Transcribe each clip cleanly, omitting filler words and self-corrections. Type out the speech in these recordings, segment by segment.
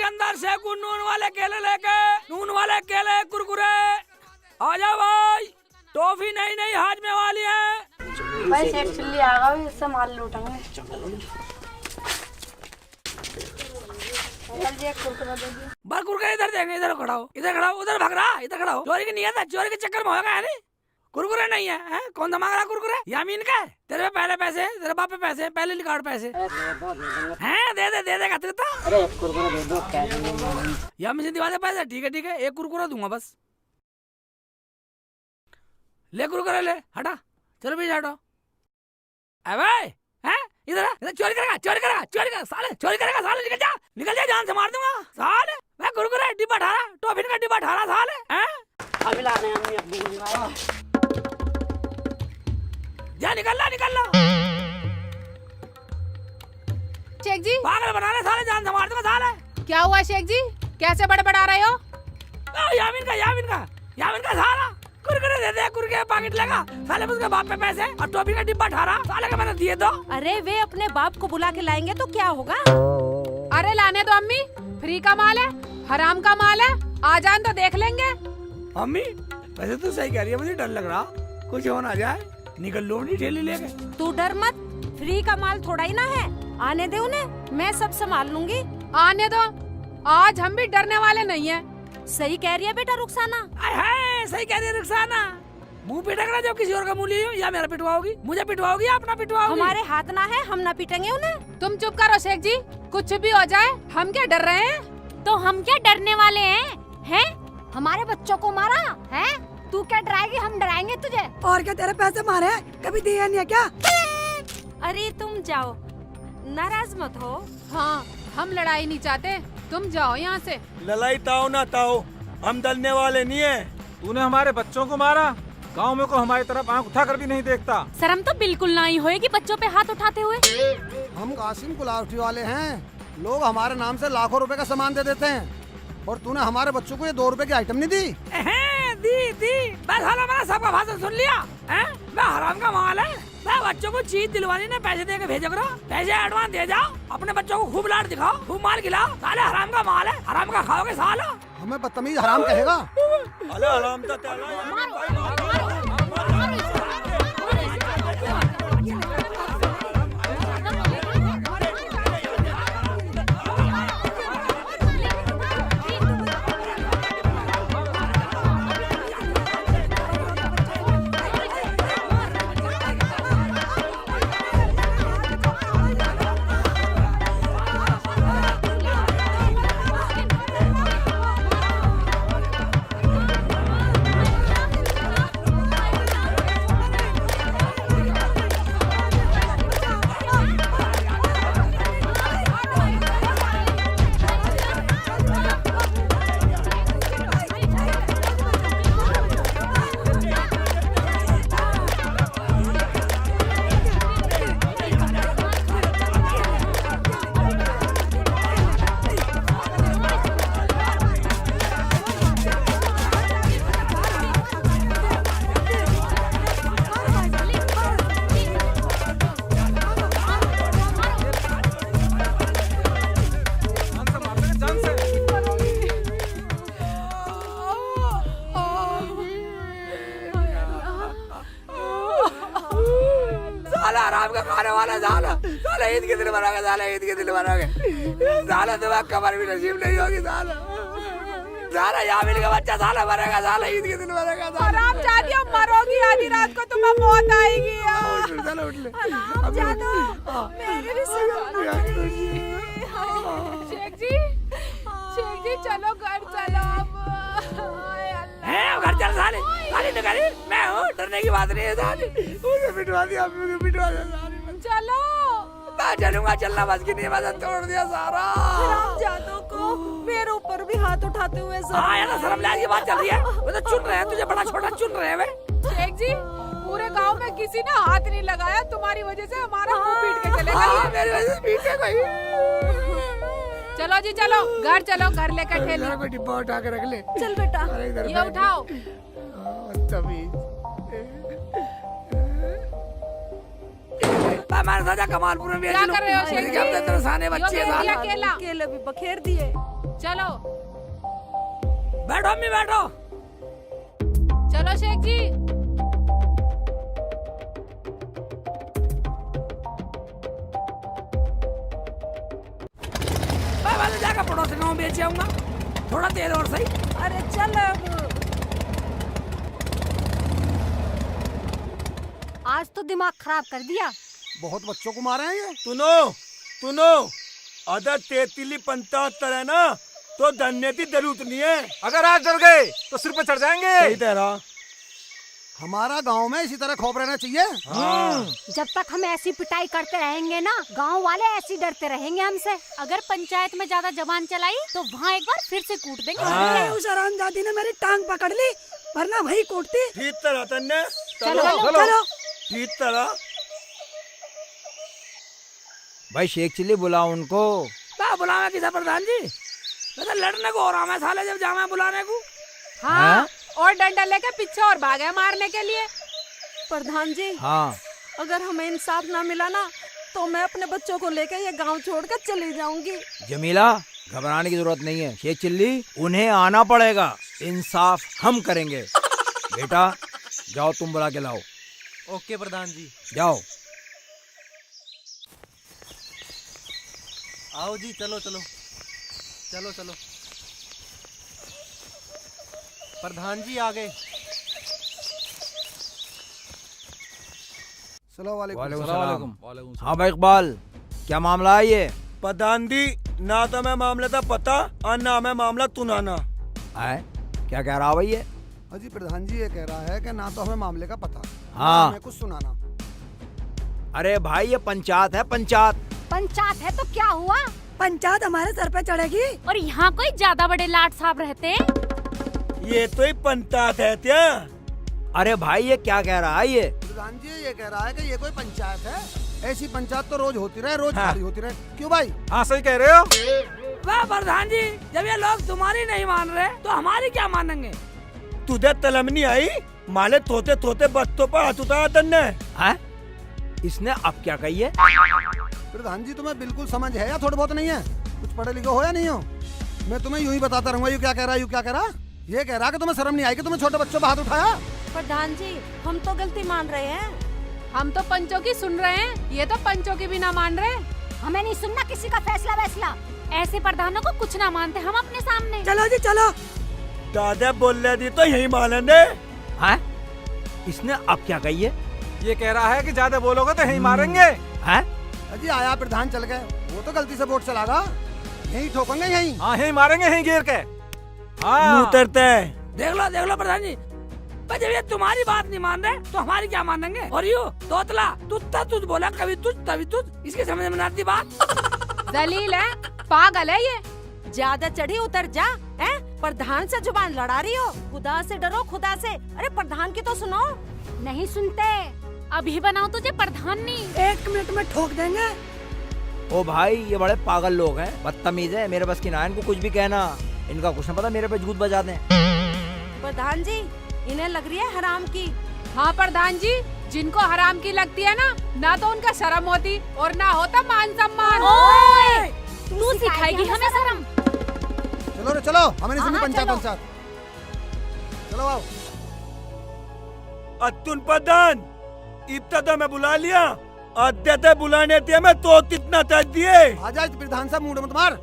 अंदर से नून वाले केले लेके, नून वाले केले कुरकुरे। आ जाओ भाई, टॉफी नई नई हाजमे वाली है। भाई सेठ चिल्ली आ गया, इससे माल लूटेंगे। जल्दी एक कुरकुरा दे दियो। बस कुरकुरे इधर देंगे, इधर खड़ा हो, इधर खड़ा हो, उधर भाग रहा, इधर खड़ा हो। चोरी की नियत है, चोरी के चक्कर में होगा नहीं। कुरकुरे नहीं है, हैं? कौन सा मांग रहा कुरकुरे? यामीन का है? तेरे पे पहले पैसे, तेरे बाप पे पैसे, पहले निकाल पैसे। हैं? दे देगा तू तो। अरे एक कुरकुरा दे दो, क्या देंगे? यामीन से दिवा दे पैसे। ठीक है, एक कुरकुरा दूंगा बस। ले कुरकुरे ले, हटा, चलो भी हटो। अबे हैं? इधर चोरी करेगा साले, चोरी करेगा साले। निकल जा, जान से मार दूंगा साले। मैं कुरकुरे डिब्बा ठारा, टॉफी का डिब्बा ठारा साले, हैं? अभी ला रहे हैं हम अपनी। जा निकल ला। शेख जी पागल बना रहे साले, जान से मार दूंगा साले। क्या हुआ शेख जी, कैसे बड़बड़ा रहे हो? यामीन का साला कुरकुरे दे दे, कुरकुरे पैकेट लेगा साले। उसके बाप पे पैसे और टॉफी का डिब्बा ठारा साले का मैंने दिए दो। अरे वे अपने बाप को बुला के लाएंगे तो क्या होगा? अरे लाने दो अम्मी, फ्री का माल है, हराम का माल है, आ जाए तो देख लेंगे। अम्मी वैसे तो सही कह रही है, मुझे डर लग रहा कुछ हो ना जाए। निकल लो नहीं ठेली लेके। तू डर मत, फ्री का माल थोड़ा ही ना है। आने दे उन्हें, मैं सब संभाल लूंगी। आने दो, आज हम भी डरने वाले नहीं है। सही कह रही है बेटा रुखसाना। सही कह रही है रुखसाना। मुंह पिटेगा जब किसी और का मुंह लियो, या मेरा पिटवाओगी? मुझे पिटवाओगी या अपना पिटवाओगी? हमारे हाथ ना है, हम ना पीटेंगे उन्हें। तुम चुप करो शेख जी, कुछ भी हो जाए हम क्या डर रहे हैं? तो हम क्या डरने वाले हैं? हमारे बच्चों को मारा है, तू क्या डराएगी? हम डराएंगे तुझे। और क्या तेरे पैसे मारे कभी दिए नहीं है क्या? अरे तुम जाओ, नाराज मत हो। हाँ, हम लड़ाई नहीं चाहते, तुम जाओ यहाँ से। लड़ाई ताओ ना ताओ, हम डरने वाले नहीं है। तूने हमारे बच्चों को मारा, गांव में को हमारी तरफ आंख उठाकर भी नहीं देखता। शर्म तो बिल्कुल ना ही होएगी बच्चों पे हाथ उठाते हुए। हम कासिम गुलावटी वाले हैं, लोग हमारे नाम से लाखों रुपए का सामान दे देते हैं, और तूने हमारे बच्चों को ये 2 रुपए की आइटम नहीं दी। दी बस हाला मैंने सबका भाषण सुन लिया। मैं हराम का माल है। मैं बच्चों को चीज दिलवानी ने पैसे दे के भेजो करो, पैसे एडवांस दे जाओ, अपने बच्चों को खूब लाड दिखाओ, खूब माल खिलाओ। साले हराम का माल है, हराम का खाओगे साला। हमें बदतमीज हराम कहेगा? अरे हराम तो तेरा। हराम का खाने वाला साला। साला ईद के दिन मरोगे, साला ईद के दिन मरोगे साला। तुम्हें कमर भी नसीब नहीं होगी साला। साला यामिन का बच्चा साला मरेगा, साला ईद के दिन मरेगा। हराम जादियो, मरोगी आधी रात को, तुम्हें मौत आएगी। चलो उठ ले। शेख जी चलो घर चलो अब। घर चल साले, साले निकाली। मैं हूँ, डरने की बात नहीं है साले। मुझे पिटवा दिया, मुझे पिटवा दिया। चलो मैं चलूंगा, चलना बस की नहीं, मदद तोड़ दिया सारा। जादों को मेरे ऊपर भी हाथ उठाते हुए हाँ यार, शर्म लाज की बात चल रही है। वो तो चुन रहे हैं तुझे, बड़ा छोटा चुन रहे हैं। शेख जी पूरे गांव में किसी ने हाथ नहीं लगाया, तुम्हारी वजह से हमारा मुंह पीट के चले गए। मेरी वजह से पीट के गई। चलो जी चलो, घर चलो, घर लेकर ठेली। कोई डिब्बा उठा के रख ले। चल बेटा, ये उठाओ। हमारे साथ कमालपुर में क्या कर रहे हो शेख जी? बच्चे केला केले भी बखेर दिए। चलो बैठो अम्मी बैठो। चलो शेख जी। मैं वाले जाकर पड़ोसी गाँव बेच आऊंगा, थोड़ा तेल और सही। अरे चल अब। आज तो दिमाग खराब कर दिया। बहुत बच्चों को मारे हैं ये। सुनो अगर 3375 है ना तो धन्य की जरूरत नहीं है। अगर आज डर गए तो सिर पे चढ़ जाएंगे। सही तेरा। हमारा गांव में इसी तरह खौफ रहना चाहिए। जब तक हम ऐसी पिटाई करते रहेंगे ना, गांव वाले ऐसे ही डरते रहेंगे हमसे। अगर पंचायत में ज्यादा जबान चलाई तो वहाँ एक बार फिर से कूट देंगे। अरे उस हरामजादी ने मेरी टांग पकड़ ली, वरना वही कूटती। ठीक तरह तन्ने। चलो ठीक तरह। भाई शेख चिल्ली बुलाओ उनको। क्या बुलावे किसा प्रधान जी? मैं तो लड़ने को हो रहा मैं साले जब जामा बुलाने को। हाँ, और डंडा लेके पीछे और भागे मारने के लिए। प्रधान जी, हाँ अगर हमें इंसाफ ना मिला ना तो मैं अपने बच्चों को लेकर ये गांव छोड़कर चली जाऊंगी। जमीला घबराने की जरूरत नहीं है। शेख चिल्ली उन्हें आना पड़ेगा, इंसाफ हम करेंगे। बेटा जाओ तुम बुला के लाओ। ओके प्रधान जी। जाओ। आओ जी, चलो चलो चलो चलो। प्रधान जी आ गए। वालेकुम सलाम। हाँ भाई इकबाल, क्या मामला है ये? प्रधान जी ना तो मैं मामले था पता और ना मैं मामला तुनाना है। क्या कह रहा भाई ये? अजी प्रधान जी ये कह रहा है कि ना तो हमें मामले का पता, हाँ। हमें कुछ सुनाना। अरे भाई ये पंचायत है, पंचायत। पंचायत है तो क्या हुआ? पंचायत हमारे सर पे चढ़ेगी। और यहाँ कोई ज्यादा बड़े लाट साहब रहते हैं? ये तो ही पंचायत है क्या? अरे भाई ये क्या कह रहा है ये? प्रधान जी ये कह रहा है कि ये कोई पंचायत है। ऐसी पंचायत तो रोज होती रहे, रोज हाँ। खाली होती रहे। क्यों भाई? हाँ सही कह रहे हो। वाह प्रधान जी, जब ये लोग तुम्हारी नहीं मान रहे तो हमारी क्या मानेंगे? तुझे तलम नहीं आई? माले तोते तोते बच्चों पर हाथ उठाया तन्ने। हैं? इसने अब क्या कही है? प्रधान जी तुम्हें बिल्कुल समझ है या थोड़ा बहुत नहीं है? कुछ पढ़े लिखे हो या नहीं हो? मैं तुम्हें यूं ही बताता रहूंगा। यू क्या कह रहा है, यू क्या कह रहा? ये कह रहा कि तुम्हें शर्म नहीं आई कि तुमने छोटे बच्चों पर हाथ उठाया? प्रधान जी हम तो गलती मान रहे हैं। हम तो पंचों की सुन रहे हैं, ये तो पंचों की भी ना मान रहे। हमें नहीं सुनना किसी का फैसला वैसला। ऐसे प्रधानों को कुछ ना मानते हम अपने सामने। चलो जी चलो। दादा बोल रहे थी तो यही मानेंगे। हैं? इसने अब क्या कही है? ये कह रहा है कि ज्यादा बोलोगे तो यहीं मारेंगे। हैं? अजी आया प्रधान चल गए, वो तो गलती से वोट चलागा। यही ठोकेंगे यही। हाँ यहीं मारेंगे, यहीं घेर के। हाँ उतरते है। देख लो प्रधान जी, पर जब ये तुम्हारी बात नहीं मान रहे तो हमारी क्या मानेंगे? और यू तोतला तुझ बोला, कभी तुझ तभी तुझ, इसकी समझ में नहीं आती बात। दलील है, पागल है ये। ज्यादा चढ़ी उतर जा। हैं? प्रधान से जुबान लड़ा रही हो। खुदा से डरो, खुदा से। अरे प्रधान की तो सुनो। नहीं सुनते। अभी बनाओ तुझे प्रधान नहीं। 1 मिनट में ठोक देंगे। ओ भाई ये बड़े पागल लोग हैं, बदतमीज है। मेरे बस की ना इनको कुछ भी कहना। इनका कुछ न पता, मेरे पे जूत बजा दें। प्रधान जी इन्हें लग रही है हराम की। हाँ प्रधान जी, जिनको हराम की लगती है ना तो उनका शर्म होती और ना होता मान सम्मान। ओए, तू सिखाएगी हमें शर्म? चलो रे चलो, हमें नहीं सुननी हाँ, पंचायत चलो। पंचायत। चलो आओ। अतुन प्रधान इब्तदा में बुला लिया, अद्यते बुलाने दिया मैं तो कितना तज दिए। आ जा प्रधान साहब, मूड मत मार।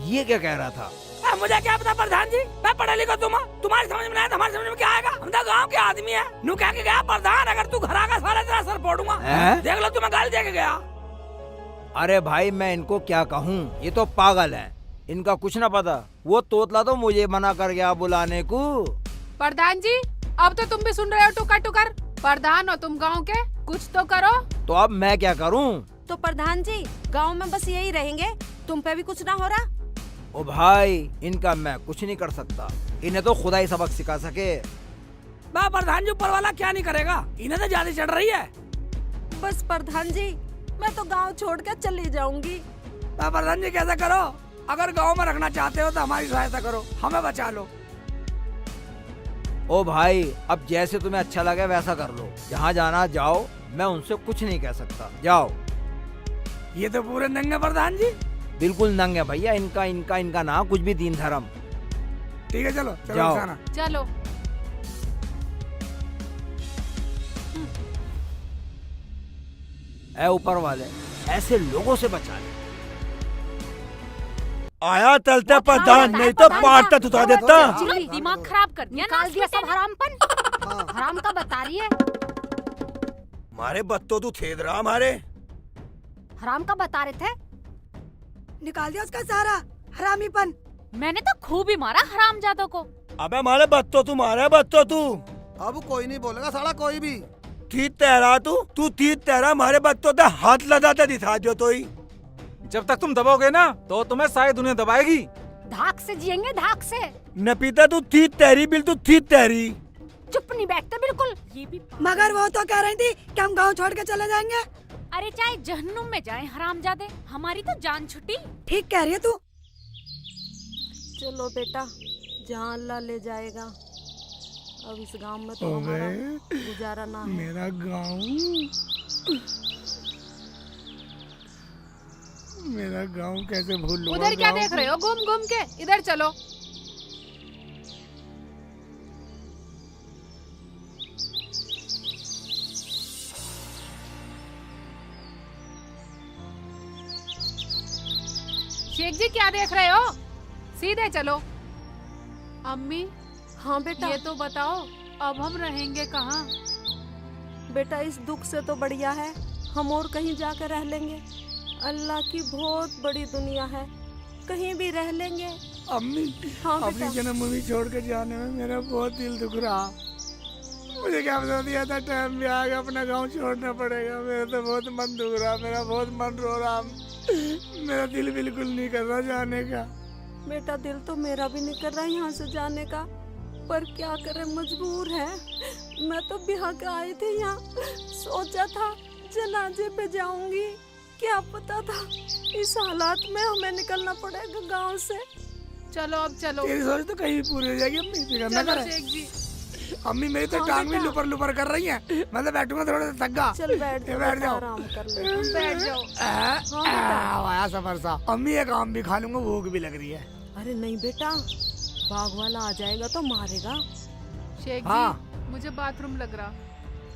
ये क्या कह रहा था? मुझे क्या पता प्रधान जी, मैं पढ़ा लिखा तुम्हारी समझ में आया तो हमारी समझ में क्या आएगा? हम तो गाँव के आदमी है। नू कह के गया प्रधान, अगर तू घर आगा सारा तेरा सर फोड़ूंगा। देख लो तुम्हें गाली दे के गया। अरे भाई मैं इनको क्या कहूँ, ये तो पागल है, इनका कुछ ना पता। वो तोतला तो मुझे मना कर गया बुलाने को। प्रधान जी अब तो तुम भी सुन रहे हो टुकर टुकर। प्रधान हो तुम गांव के, कुछ तो करो। तो अब मैं क्या करूँ? तो प्रधान जी गांव में बस यही रहेंगे, तुम पे भी कुछ ना हो रहा? ओ भाई इनका मैं कुछ नहीं कर सकता, इन्हें तो खुदा ही सबक सिखा सके। प्रधान जी ऊपर वाला क्या नहीं करेगा, इन्हें तो ज्यादा चढ़ रही है। बस प्रधान जी मैं तो गांव छोड़ कर चली जाऊंगी। प्रधान जी कैसा करो, अगर गांव में रखना चाहते हो तो हमारी सहायता करो, हमें बचा लो। ओ भाई अब जैसे तुम्हें अच्छा लगे वैसा कर लो, जहाँ जाना जाओ, मैं उनसे कुछ नहीं कह सकता, जाओ। ये तो पूरे नंगे प्रधान जी, बिल्कुल नंग है भैया इनका इनका इनका ना कुछ भी दीन धर्म। ठीक है चलो चलो जाओ। खाना। चलो। ऐ ऊपर वाले ऐसे लोगों से बचा ले। आया तलते प्रधान, नहीं तो पाट तक उतार देता। दिमाग खराब कर दिया ना निकाल दिया सब हरामपन। हाँ। हराम का बता रही है, मारे बत्तो तू थेद रहा हमारे। हराम का बता रहे थे। निकाल दिया उसका सारा हरामीपन। मैंने तो खूब ही मारा हरामजादों को। अबे मारे बत्तो तू मारे बत्तो तू। अब कोई नहीं बोलेगा साला कोई भी। थी तैरा तू थी तैरा मारे बत्तो ते हाथ लगाते दिखा जो तो ही। जब तक तुम दबाओगे ना तो तुम्हें सारी दुनिया दबाएगी। धाक से जिएंगे, धाक से। नपीता तू थी तैरी बिल तू थी तैरी। चुप नहीं बैठते बिल्कुल। ये भी मगर वो तो कह रही थी कि हम गांव छोड़ के चले जाएंगे। अरे चाहे जहन्नुम में जाए हरामजादे, हमारी तो जान छुट्टी। ठीक कह रही है तू। चलो बेटा, जहाँ अल्लाह ले जाएगा। अब इस गांव में तो हमारा गुजारा ना है। मेरा गांव, मेरा गांव कैसे भूल लूंगा। उधर क्या देख रहे हो घूम घूम के? इधर चलो। शेख जी क्या देख रहे हो? सीधे चलो। अम्मी हाँ बेटा। ये तो बताओ अब हम रहेंगे कहाँ? बेटा इस दुख से तो बढ़िया है हम और कहीं जाकर रह लेंगे। अल्लाह की बहुत बड़ी दुनिया है, कहीं भी रह लेंगे। अम्मी हाँ अपनी बेटा। जन्मभूमि छोड़ के जाने में मेरा बहुत दिल दुख रहा। मुझे क्या बता दिया था टाइम भी आ गया, अपना गांव छोड़ना पड़ेगा। मेरा तो बहुत मन दुख रहा, मेरा बहुत मन रो रहा। मेरा दिल बिल्कुल नहीं कर रहा जाने का। बेटा दिल तो मेरा भी नहीं कर रहा यहाँ से जाने का, पर क्या करें मजबूर है। मैं तो बिहार के आई थी यहाँ, सोचा था जनाजे पे जाऊंगी, क्या पता था इस हालात में हमें निकलना पड़ेगा गांव से। चलो अब चलो। तेरी सोच तो कहीं भी पूरी हो जाएगी अम्मी, फिक्र ना चलो करे। शेख जी। अम्मी मेरी तो हाँ टांग भी बेटा। लुपर लुपर कर रही है। मैं तो बैठूंगा थोड़ा सा थका। चल बैठ ये जाओ, बैठ जाओ। आराम कर ले। बैठ जाओ। आया सफर सा। अम्मी एक आम भी खा लूंगा, भूख भी लग रही है। अरे नहीं बेटा, बाघ वाला आ जाएगा तो मारेगा। शेख हाँ। जी मुझे बाथरूम लग रहा।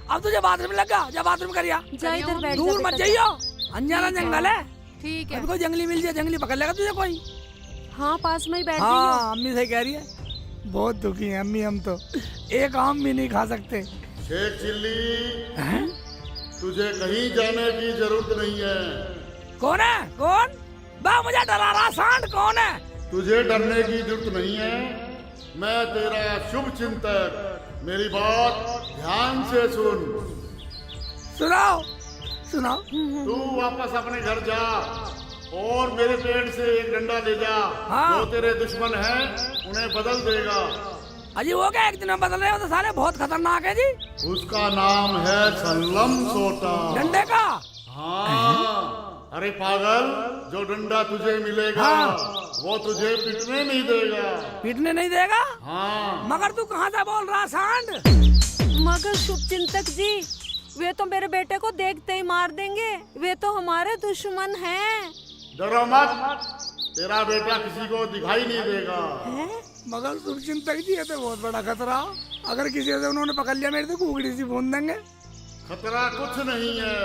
अब तुझे बाथरूम लगा, जा बाथरूम करिया। जा इधर बैठ जा दूर मत बेटा, जाइयो, अनजाना जंगल है। ठीक है। अभी कोई जंगली मिल जाए, जंगली पकड़ लेगा तुझे कोई। हाँ पास में ही बैठ जाइयो। हाँ अम्मी सही कह रही है। बहुत दुखी है अम्मी, हम तो एक आम भी नहीं खा सकते। शेख चिल्ली, तुझे कहीं जाने की जरूरत नहीं है। कौन है? कौन? बा मुझे डरा रहा सांड कौन है? तुझे डरने की जरूरत नहीं है, मैं तेरा शुभ चिंतक। मेरी बात ध्यान से सुन। सुनाओ सुनाओ। तू वापस अपने घर जा और मेरे पेड़ से एक डंडा ले जा। हाँ। जो तेरे दुश्मन हैं उन्हें बदल देगा। अजी वो क्या एक दिन में बदल रहे हो? तो साले बहुत खतरनाक है जी। उसका नाम है सल्लम सोटा। डंडे का? हाँ। अरे पागल, जो डंडा तुझे मिलेगा वो तुझे पिटने नहीं देगा। पीटने नहीं देगा? हाँ। मगर तू कहाँ से बोल रहा सांड? मगर शुभ चिंतक जी, वे तो मेरे बेटे को देखते ही मार देंगे। वे तो हमारे दुश्मन हैं। डरो मत, तेरा बेटा किसी को दिखाई नहीं देगा। मगर शुभ चिंतक जी, ये तो बहुत बड़ा खतरा। अगर किसी से उन्होंने पकड़ लिया मेरे तो कुकड़ी सी भून देंगे। खतरा कुछ नहीं है,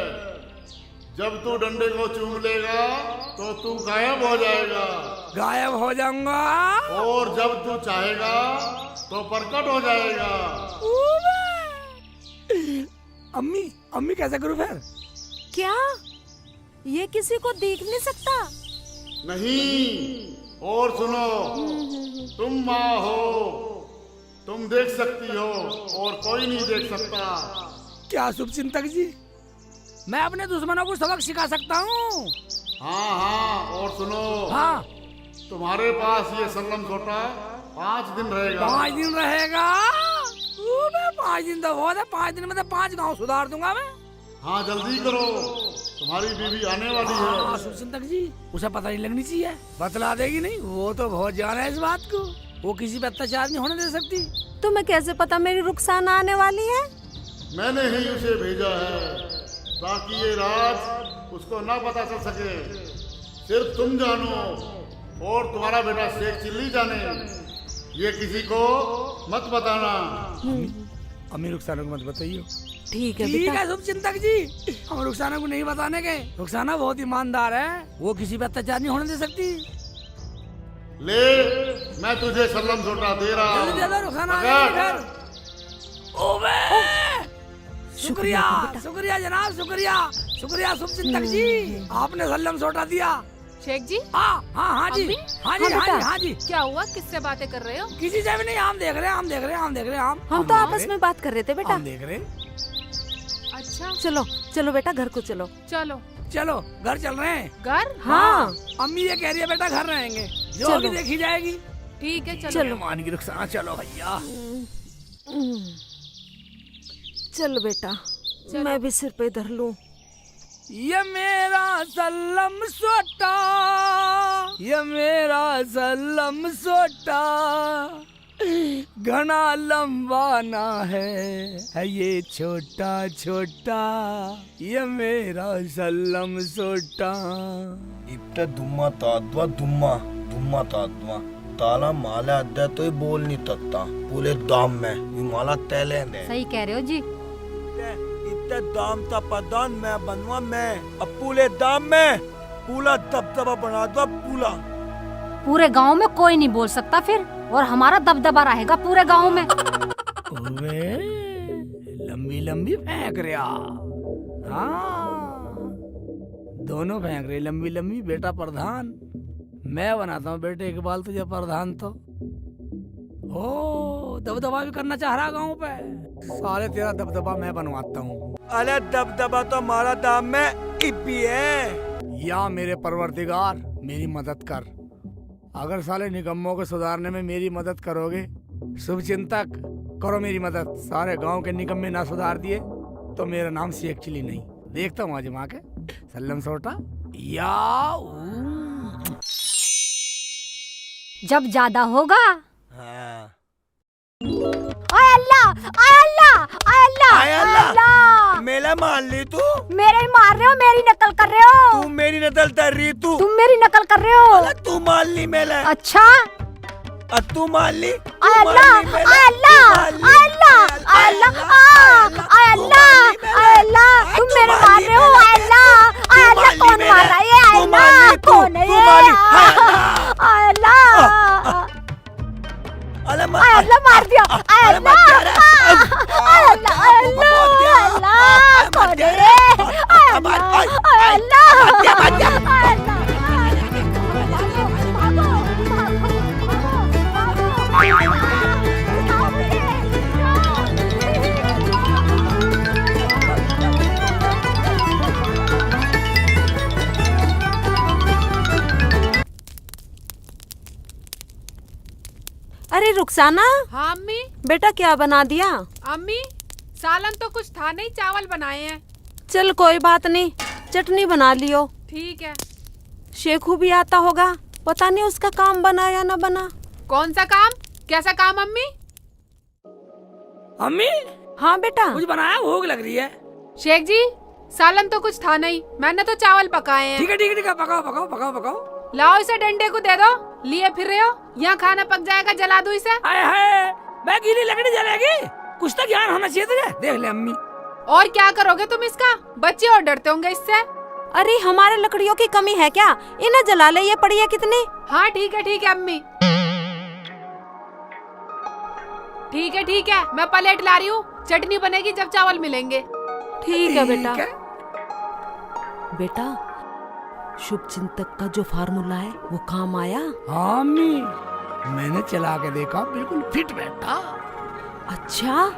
जब तू डंडे को चूम लेगा तो तू गायब हो जाएगा। गायब हो जाऊंगा? और जब तू चाहेगा तो प्रकट हो जाएगा। अम्मी अम्मी कैसे करूं फिर? क्या ये किसी को देख नहीं सकता? नहीं। और सुनो, तुम माँ हो, तुम देख सकती हो और कोई नहीं देख सकता। क्या शुभ चिंतक जी, मैं अपने दुश्मनों को सबक सिखा सकता हूँ? हाँ हाँ। और सुनो, हाँ। तुम्हारे पास ये सल्लम छोटा 5 दिन रहेगा। 5 दिन रहेगा? 5 दिन तो बहुत है। 5 दिन में तो 5 गांव सुधार दूंगा मैं। हाँ जल्दी करो, तुम्हारी बीवी आने वाली है। हाँ शुभ चिंतक जी, उसे पता नहीं लगनी चाहिए, बतला देगी नहीं। वो तो बहुत जाना है इस बात को, वो किसी पे अत्याचार नहीं होने दे सकती। तुम्हें कैसे पता मेरी रुखसाना आने वाली है? मैंने ही उसे भेजा है ताकि ये राज उसको ना पता चल सके। सिर्फ तुम जानो और तुम्हारा बेटा शेख चिल्ली जाने। ये किसी को मत बताना। अम्मी रुखसाना को मत बताइए। ठीक है ठीक बेटा। है शुभचिंतक जी, हम रुखसाना को नहीं बताने के। रुखसाना बहुत ईमानदार है, वो किसी पे अत्याचार नहीं होने दे सकती। ले, मैं तुझे सल्लम सोटा दे रहा जल्दी दे दो, हूँ। रुखसाना आ पकड़। गई इधर। ओबे शुक्रिया शुक्रिया जनाब, शुक्रिया शुक्रिया शुभचिंतक जी, आपने सल्लम सोटा दिया। शेख जी, हाँ हाँ हाँ जी, अम्मी? हाँ जी, हाँ जी, हाँ जी। क्या हुआ? किससे बातें कर रहे हो? किसी से भी नहीं, हम देख रहे हैं, हम देख रहे हैं, हम देख रहे हैं, हम तो आपस में बात कर रहे थे बेटा। हम देख रहे हैं। अच्छा चलो चलो बेटा घर को चलो। चलो चलो घर चल रहे हैं। घर? हाँ अम्मी ये कह रही है बेटा घर रहेंगे, जो चलो। होगी देखी जाएगी। ठीक है, चलो चलो। मान की रुखसाना, चलो भैया। चल बेटा, मैं भी सिर पे धर लूं। ये मेरा सल्लम सोटा, ये मेरा सल्लम सोटा, घना लंबा ना है ये छोटा छोटा, ये मेरा सल्लम सोटा। इप्टे दुम्मा ताद्वा दुम्मा दुम्मा ताद्वा ताला माला अद्दे तो बोल नहीं तत्ता पूरे दाम में ये माला तैले ने। सही कह रहे हो जी। इतने दाम ता पदान मैं बनवा मैं अब पूरे दाम में पूरा दबदबा बना दो पूरा। पूरे गांव में कोई नहीं बोल सकता फिर, और हमारा दबदबा रहेगा पूरे गांव में। ओवे लंबी लंबी फेंक रहा। हाँ दोनों फेंक रहे लंबी लंबी। बेटा प्रधान, मैं बनाता हूँ बेटे इकबाल तुझे प्रधान। तो ओ दबदबा भी करना चाह रहा गाँव पे। साले तेरा दबदबा मैं बनवाता हूँ। अरे दबदबा तो हमारा दाम में इब्बी है। या मेरे परवरदिगार मेरी मदद कर। अगर साले निकम्मों को सुधारने में मेरी मदद करोगे, शुभचिंतक करो मेरी मदद। सारे गांव के निकम्मे ना सुधार दिए तो मेरा नाम शेख चिल्ली नहीं। देखता हूँ आजमा के सल्लम सोटा। या जब ज्यादा होगा। हाँ। आय अल्लाह, आय अल्लाह, आय अल्लाह, आय अल्लाह। मेला मान ली तू? मेरे ही मार रहे हो, मेरी नकल कर रहे हो। तू मेरी नकल कर रही तू? तुम मेरी नकल कर रहे हो। अरे तू मान ली मेला। अच्छा तू मान ली? आय अल्लाह, आय अल्लाह, आय अल्लाह, आय अल्लाह, आय अल्लाह, आय अल्लाह, तुम मेरे मार रहे हो। आय अल्लाह, आय अल्लाह, कौन मार रहा है? आय अल्लाह, कौन है ये? आय अल्लाह, आय अल्लाह मार दिया। आय अल्लाह, आय अल्लाह, आय अल्लाह, कौन है ये? आय अल्लाह, आय अल्लाह, आय अल्लाह। अरे रुखसाना, हाँ अम्मी। बेटा क्या बना दिया? अम्मी सालन तो कुछ था नहीं, चावल बनाए हैं। चल कोई बात नहीं, चटनी बना लियो। ठीक है। शेखू भी आता होगा, पता नहीं उसका काम बना या ना बना। कौन सा काम? कैसा काम अम्मी? अम्मी हाँ बेटा कुछ बनाया, भूख लग रही है। शेख जी सालन तो कुछ था नहीं, मैंने तो चावल पकाए हैं। ठीक है ठीक है ठीक है, पकाओ पकाओ पकाओ पकाओ। लाओ इसे डंडे को दे दो, लिए फिर रहे हो। यहाँ खाना पक जाएगा, जला दो इसे। आए हाय, मैं गीली लकड़ी जलेगी? कुछ तो ज्ञान होना चाहिए तुझे। देख ले अम्मी। और क्या करोगे तुम इसका? बच्चे और डरते होंगे इससे। अरे हमारे लकड़ियों की कमी है क्या? इन्हें जला ले, ये पड़ी है कितनी। हाँ ठीक है अम्मी। ठीक है, मैं प्लेट ला रही हूँ। चटनी बनेगी जब चावल मिलेंगे। ठीक है बेटा। बेटा शुभचिंतक का जो फार्मूला है वो काम आया? हाँ अम्मी, मैंने चला के देखा, बिल्कुल फिट बैठा। अच्छा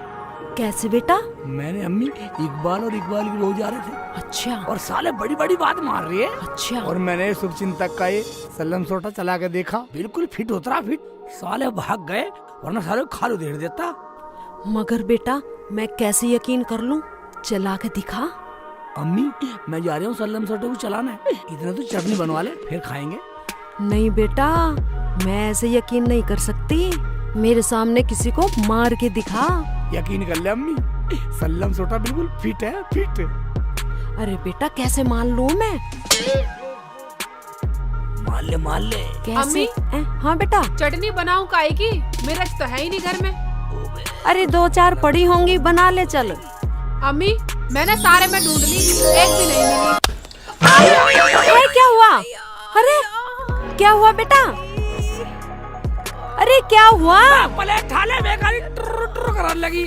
कैसे बेटा? मैंने अम्मी इकबाल और इकबाल की बहू जा रहे थे। अच्छा। और साले बड़ी बड़ी बात मार रही है। अच्छा। और मैंने शुभचिंतक का ये सल्लम सोटा चला के देखा, बिल्कुल फिट उतरा फिट। साले भाग गए, वरना साले खालू देड़ देता। मगर बेटा मैं कैसे यकीन कर लूं? चला के दिखा। अम्मी मैं जा रही हूँ सल्लम सोटे को चलाना है, इतना तो चटनी बनवा ले फिर खाएंगे। नहीं बेटा, मैं ऐसे यकीन नहीं कर सकती। मेरे सामने किसी को मार के दिखा। यकीन कर ले अम्मी, सल्लम सोटा बिल्कुल फिट है, फिट। अरे बेटा कैसे मान लूं मैं? मार ले। अम्मी हाँ बेटा। चटनी बनाऊं काहे की? मिर्च तो है ही नहीं घर में। अरे 2-4 पड़ी होंगी, बना ले चल। अम्मी मैंने सारे में ढूंढ ली, एक भी नहीं मिली। अरे क्या हुआ? अरे क्या हुआ बेटा? अरे क्या हुआ? प्लेट खा ले, बेकारी टुर टुर करने लगी।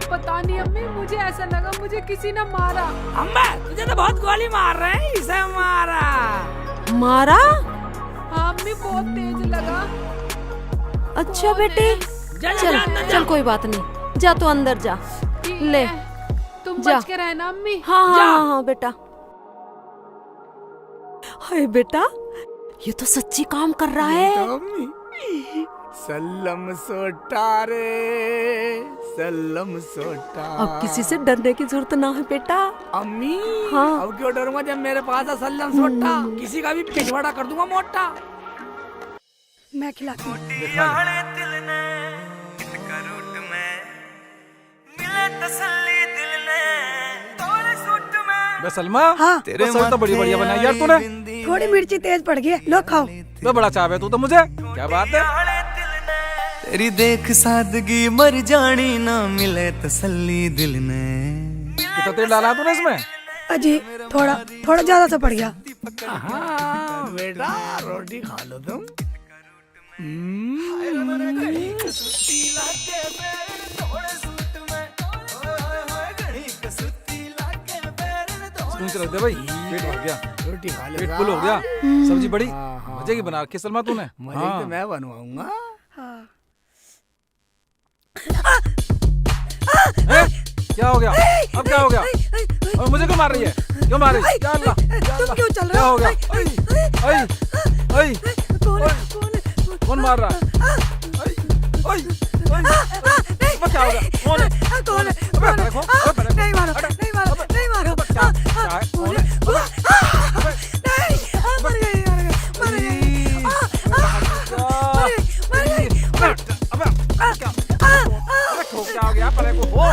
पता नहीं अम्मी, मुझे ऐसा लगा मुझे किसी ने मारा। अम्मा तुझे तो बहुत गोली मार रहे हैं, इसे मारा। मारा? हाँ अम्मी, बहुत तेज लगा। अच्छा बेटे, चल चल कोई बात नहीं, जा तो अंदर जा। ले तुम जा। बच के रहना अम्मी। हाँ बेटा। हाय बेटा, ये तो सच्ची काम कर रहा है। सल्लम सोटा रे, सल्लम सोटा। अब किसी से डरने की जरूरत ना है बेटा। अम्मी हाँ। अब क्यों डरूंगा जब मेरे पास है सल्लम सोटा। किसी का भी पिछवाड़ा कर दूंगा मोटा। मैं खिलाती हूँ। बे सलमा, हाँ। तेरे सर तो बढ़िया बनाई यार तूने। थोड़ी मिर्ची तेज पड़ गई है, लो खाओ। बे बड़ा चाव तू तो मुझे, क्या बात है? तेरी देख सादगी मर जानी ना मिले तसल्ली दिल ने। कितना तेल डाला तूने इसमें? अजी थोड़ा ज्यादा सा पड़ गया। हाँ बेटा, रोटी खा लो तुम। स्पून से रख दे भाई, पेट भर गया, रोटी खा ले, पेट फुल हो गया। सब्जी बड़ी मजे की बना के सलमा तूने। मजे की तो मैं बनवाऊंगा। क्या हो गया? अब क्या हो गया? और मुझे क्यों मार रही है? क्यों मार रही है? या अल्लाह, तुम क्यों चल रहे क्या हो? हो गया? कौन मार रहा है? क्या हो गया? कौन है? नहीं मारो, नहीं मारो, नहीं मारो। क्या है? कौन है? मर गई। क्या हो गया? परे को हो।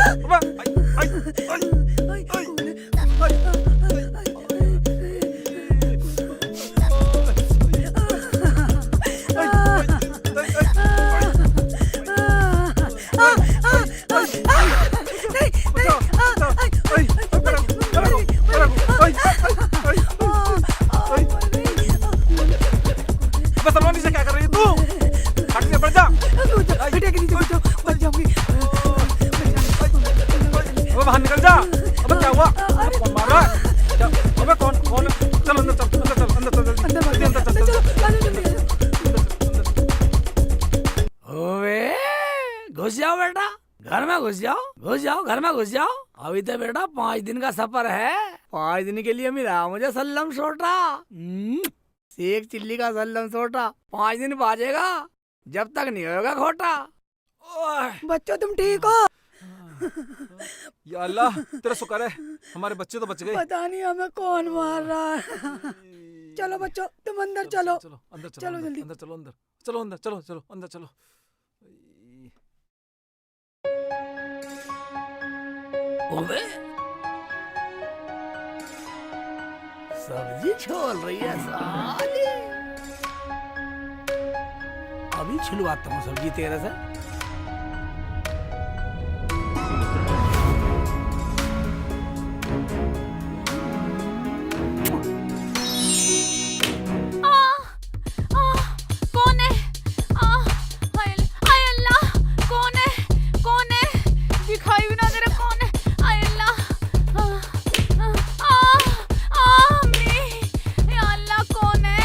सलमान से क्या कर रही है तू? हट से बढ़ जा। बच जाऊंगी। अबे बाहर निकल जा। अबे क्या हुआ? कौन मार रहा है? क्या? अबे कौन? चल अंदर चल, ओए घुस जाओ बेटा, घर में घुस जाओ, घर में घुस जाओ। अभी तो बेटा 5 दिन का सफर है। 5 दिन के लिए मिला मुझे सल्लम सोटा। शेख चिल्ली का सल्लम सोटा 5 दिन बाजेगा, जब तक नहीं होगा खोटा। बच्चों तुम ठीक हो? या अल्लाह, तेरा शुक्र है हमारे बच्चे तो बच गए। पता नहीं हमें कौन मार रहा है। चलो बच्चों तुम अंदर चलो। अंदर चलो जल्दी। अंदर चलो, अंदर चलो। ओबे सब्जी छोल रही है साली। अभी छिलवाता हूँ सब्जी तेरे से। कौन है? आय अल्लाह, कौन है? दिखाई भी ना दे रहा, कौन है? आय अल्लाह, अम्मी, या अल्लाह कौन है?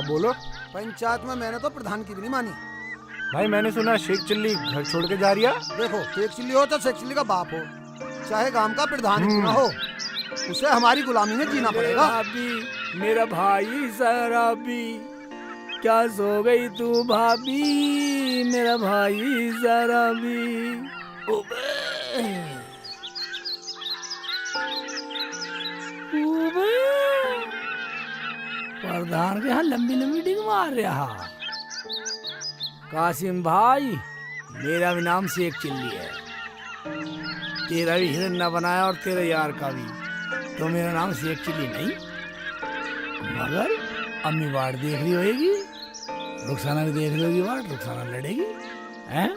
आप बोलो। पंचायत में मैंने तो प्रधान की भी नहीं मानी। भाई मैंने सुना शेख चिल्ली घर छोड़ के जा रही है। देखो, शेख चिल्ली हो तो शेख चिल्ली का बाप हो, चाहे गांव का प्रधान क्यों ना हो, उसे हमारी गुलामी में जीना पड़ेगा। भाभी, मेरा भाई शराबी, क्या सो गई तू भाभी, मेरा भाई शराबी। प्रधान के यहाँ लंबी लंबी डिग मार रहा। कासिम भाई, मेरा भी नाम शेख चिल्ली है, तेरा भी हिरन बनाया और तेरे यार का भी, तो मेरा नाम शेख चिल्ली नहीं। मगर अम्मी वार्ड देख रही होगी, रुखसाना भी देख रही होगी वार्ड, रुखसाना लड़ेगी हैं?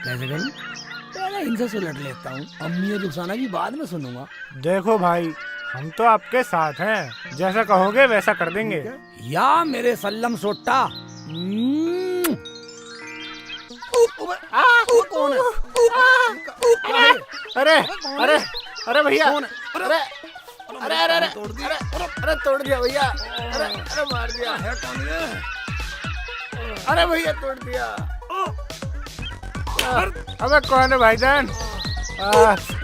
कैसे करूं? पहले इनसे सुलट लेता हूँ, अम्मी और रुखसाना की बाद में सुनूंगा। देखो भाई, हम तो आपके साथ हैं, जैसा कहोगे वैसा कर देंगे। या मेरे सल्लम सोटा। कौन है? अरे अरे अरे भैया, अरे अरे अरे अरे अरे तोड़ दिया भैया, अरे अरे मार दिया है, कौन है? अरे भैया तोड़ दिया। अबे कौन है भाईजान?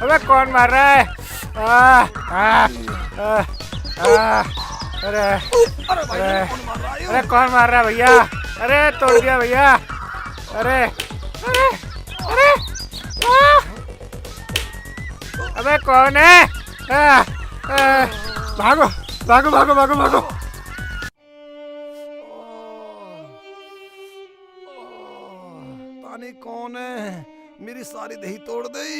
अबे कौन मार रहा है? अरे अरे अरे कौन मार रहा है भैया? अरे तोड़ दिया भैया। अरे अरे अरे अबे कौन है? भागो भागो भागो भागो भागो। पानी कौन है? मेरी सारी दही तोड़ दी।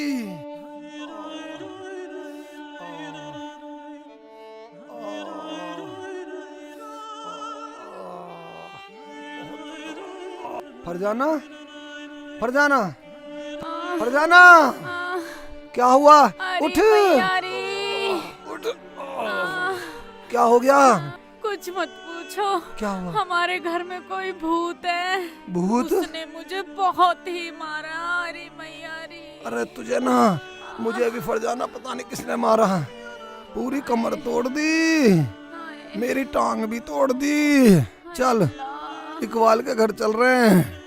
फरजाना, फरजाना, फरजाना, क्या हुआ? उठ उठ। क्या हो गया? कुछ मत पूछो। क्या हुआ? हमारे घर में कोई भूत है। भूत? उसने मुझे बहुत ही मारा। अरे मैया रे। अरे तुझे ना, मुझे भी फरजाना पता नहीं किसने मारा, पूरी कमर तोड़ दी, मेरी टांग भी तोड़ दी। चल इकबाल के घर चल रहे हैं,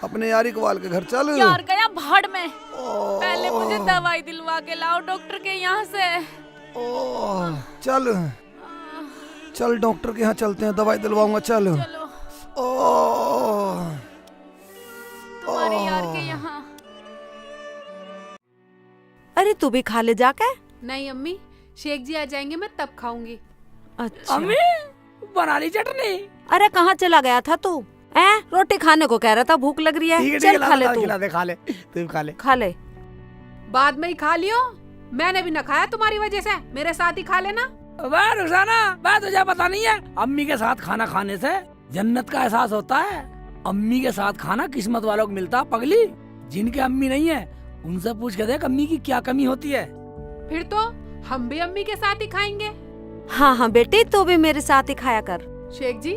अपने यार इकबाल के घर चल। यार गया भाड़ में, पहले मुझे दवाई दिलवा के लाओ डॉक्टर के यहाँ से। चल चल डॉक्टर के यहाँ चलते हैं, दवाई दिलवाऊंगा। चल तुम्हारे यार के यहाँ। अरे तू भी खा ले जाके। नहीं अम्मी, शेख जी आ जाएंगे मैं तब खाऊंगी। अच्छा अम्मी बना ली चटनी। अरे कहाँ चला गया था तू? रोटी खाने को कह रहा था, भूख लग रही है। चल खा ले तू। खा ले, तू खा ले। खा ले। बाद में ही खा लियो, मैंने भी न खाया तुम्हारी वजह से, मेरे साथ ही खा लेना। वाह रुखसाना, वाह तुझे पता नहीं है, अम्मी के साथ खाना खाने से जन्नत का एहसास होता है। अम्मी के साथ खाना किस्मत वालों को मिलता। पगली, जिनके अम्मी नहीं है उनसे पूछ के देख अम्मी की क्या कमी होती है। फिर तो हम भी अम्मी के साथ ही खाएंगे। हाँ हाँ बेटी, तू भी मेरे साथ ही खाया कर। शेख जी,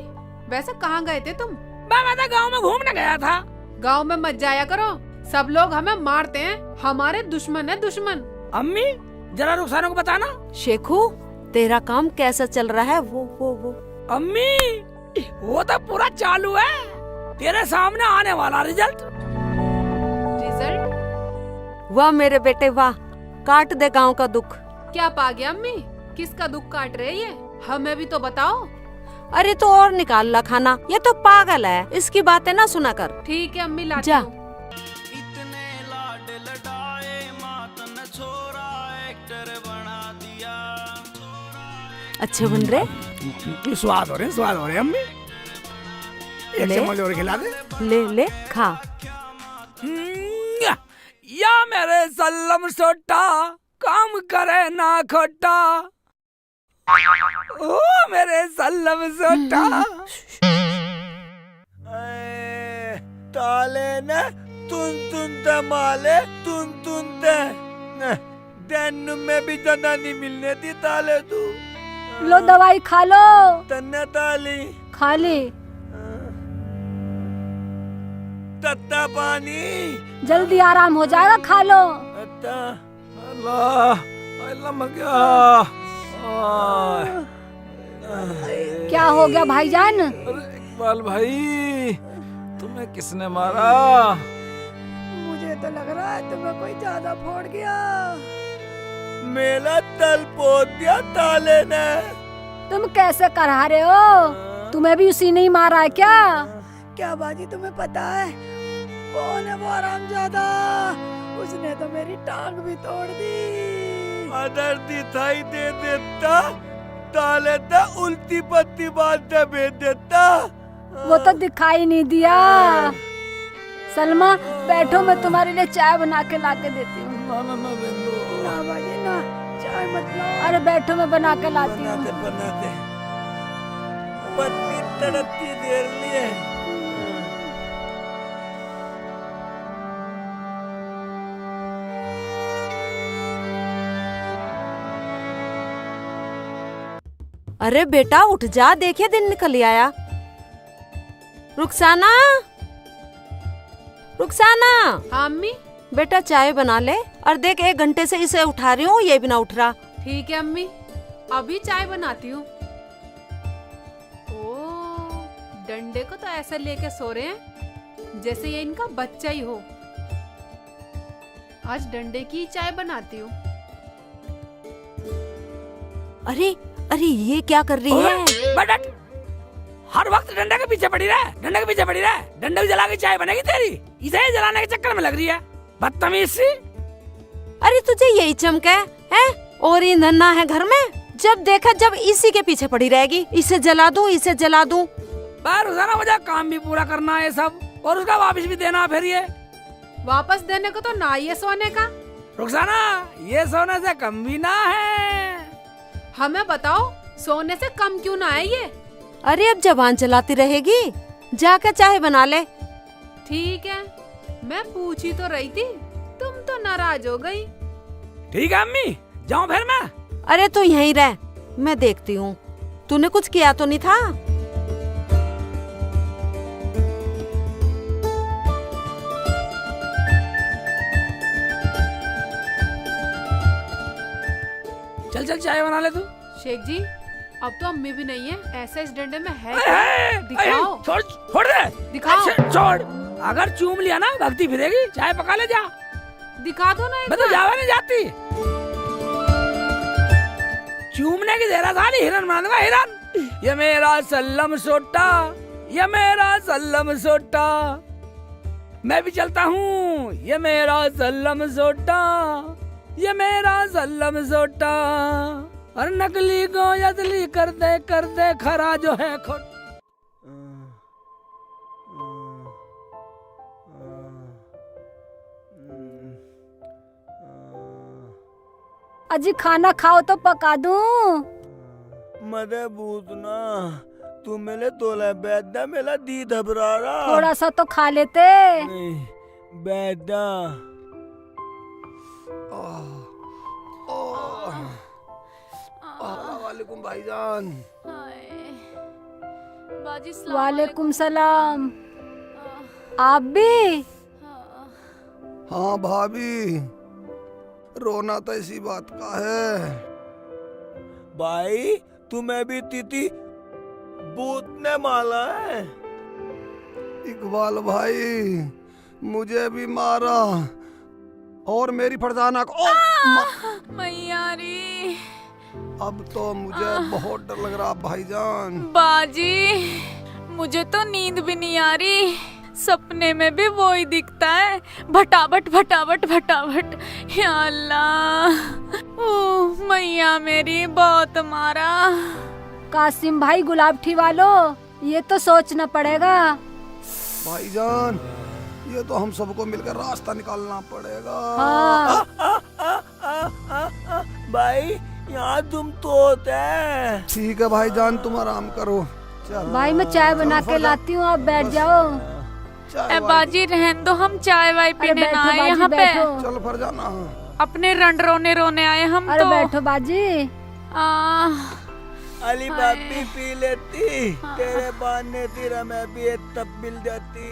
वैसे कहाँ गए थे तुम? मैं तो गाँव में घूमने गया था। गाँव में मत जाया करो, सब लोग हमें मारते हैं, हमारे दुश्मन है दुश्मन। अम्मी जरा रुखसाना को बताना। शेखू, तेरा काम कैसा चल रहा है? वो अम्मी वो तो पूरा चालू है, तेरे सामने आने वाला रिजल्ट। वाह मेरे बेटे वाह, काट दे गांव का दुख। क्या पा गया अम्मी? किसका दुख काट रहे ये? हमें भी तो बताओ। अरे तो और निकाल ला खाना, ये तो पागल है, इसकी बातें ना सुना कर। ठीक है अम्मी, लाती जा। हूँ। अच्छे बन रहे, स्वाद हो रहे अम्मी। एक चम्मच और खिला दे। ले खा। या मेरे सल्लम सोटा, काम करे ना खोटा। ओ मेरे सल्लम सोटा। ताले ने तुन ते माले तुन ते दिन में भी जना नहीं मिलने दी ताले तू। लो दवाई खा लो। तन्ने ताली खा ले। तत्ता पानी जल्दी आराम हो जाएगा, खा लो। तत्ता अल्लाह अल्लाह मर गया। क्या हो गया भाईजान? इकबाल भाई, तुम्हें किसने मारा? मुझे तो लग रहा है तुम्हें कोई ज्यादा फोड़ गया। मेरा तल पोत दिया ताले ने। तुम कैसे करा रहे हो? तुम्हें भी उसी ने ही मारा है क्या? क्या बाजी तुम्हें पता है कौन है वो हरामजादा? उसने तो मेरी टांग भी तोड़ दी। अदर दिखाई दे देता ताले ता उल्टी पत्ती बात भेज देता। वो तो दिखाई नहीं दिया। सलमा बैठो, मैं तुम्हारे लिए चाय बना के ला के देती हूँ। ना बाजी ना, चाय मत लाओ। अरे बैठो, मैं बना के लाती हूँ। बनाते पत्नी तड़पती देर लिए। अरे बेटा उठ जा, देखिए दिन निकल आया। रुखसाना, रुखसाना। हाँ अम्मी। बेटा चाय बना ले, और देख 1 घंटे से इसे उठा रही हूँ, ये भी ना उठ रहा। ठीक है अम्मी, अभी चाय बनाती हूँ। ओ, डंडे को तो ऐसे लेके सो रहे हैं जैसे ये इनका बच्चा ही हो। आज डंडे की चाय बनाती हूँ। अरे अरे ये क्या कर रही है? बटक, हर वक्त डंडे के पीछे पड़ी रहे, डंडे के पीछे पड़ी रहे। डंडे को जला के चाय बनेगी तेरी? इसे ही जलाने के चक्कर में लग रही है, बदतमीज सी। अरे तुझे यही चमक है? और ईंधन ना है घर में? जब देखा जब इसी के पीछे पड़ी रहेगी, इसे जला दूं, इसे जला दूं। बाहर रोजाना मुझे काम भी पूरा करना है सब, और उसका वापस भी देना। फिर ये वापस देने को तो ना ही है सोने का। रुखसाना, ये सोने से कम भी ना है। हमें बताओ, सोने से कम क्यों ना है ये? अरे अब जबान चलाती रहेगी, जाकर चाय बना ले। ठीक है, मैं पूछी तो रही थी, तुम तो नाराज हो गई। ठीक है अम्मी, जाऊं फिर मैं? अरे तू यहीं रह, मैं देखती हूँ। तूने कुछ किया तो नहीं था? चल चल चाय बना ले तू। शेख जी, अब तो अम्मी भी नहीं है, ऐसा इस डंडे में है अरे, क्या? दिखाओ। छोड़ छोड़ दे, दिखाओ। अच्छा, छोड़। अगर चूम लिया ना भक्ति फिरेगी। चाय पका ले जा। दिखा दो ना एक मैं तो बार। जावा नहीं जाती। चूमने की देरा साली हिरन बना दूंगा, हिरन। ये मेरा सल्लम सोटा, ये मेरा सल्लम सोटा, मैं भी चलता हूँ। ये मेरा सल्लम सोटा, ये मेरा सल्लम सोटा, और नकली को असली कर दे खरा जो है खोट। अजी खाना खाओ तो पका दूं। मदे बूतना तू मेले तोला बैदा मेला दी घबरा रहा। थोड़ा सा तो खा लेते। बैदा वालेकुम भाईजान। बाजी वालेकुम सलाम। आप भी? हाँ भाभी, रोना तो इसी बात का है। भाई तुम्हें भी तीती भूत ने माला है। इकबाल भाई मुझे भी मारा, और मेरी फरजाना को मैयारी। अब तो मुझे बहुत डर लग रहा भाईजान। बाजी, मुझे तो नींद भी नहीं आ रही, सपने में भी वो ही दिखता है, भटाभट भटाभट भटाभट। या अल्लाह, ओह मैया मेरी बहुत मारा। कासिम भाई गुलाबठी वालो, ये तो सोचना पड़ेगा। भाईजान ये तो हम सबको मिलकर रास्ता निकालना पड़ेगा। भाई यहाँ तुम तो होते हैं। ठीक है भाईजान, तुम आराम करो। चल भाई मैं चाय बना के लाती हूँ, आप बैठ जाओ। ए बाजी रहन दो, हम चाय वाय पीने ना आए यहाँ पे। चल फरजाना, अपने रंड रोने आए हम अरे तो। बैठो बाजी। अली बापी पी लेती, तेरे बहाने तेरा मैं भी एक तब मिल जाती।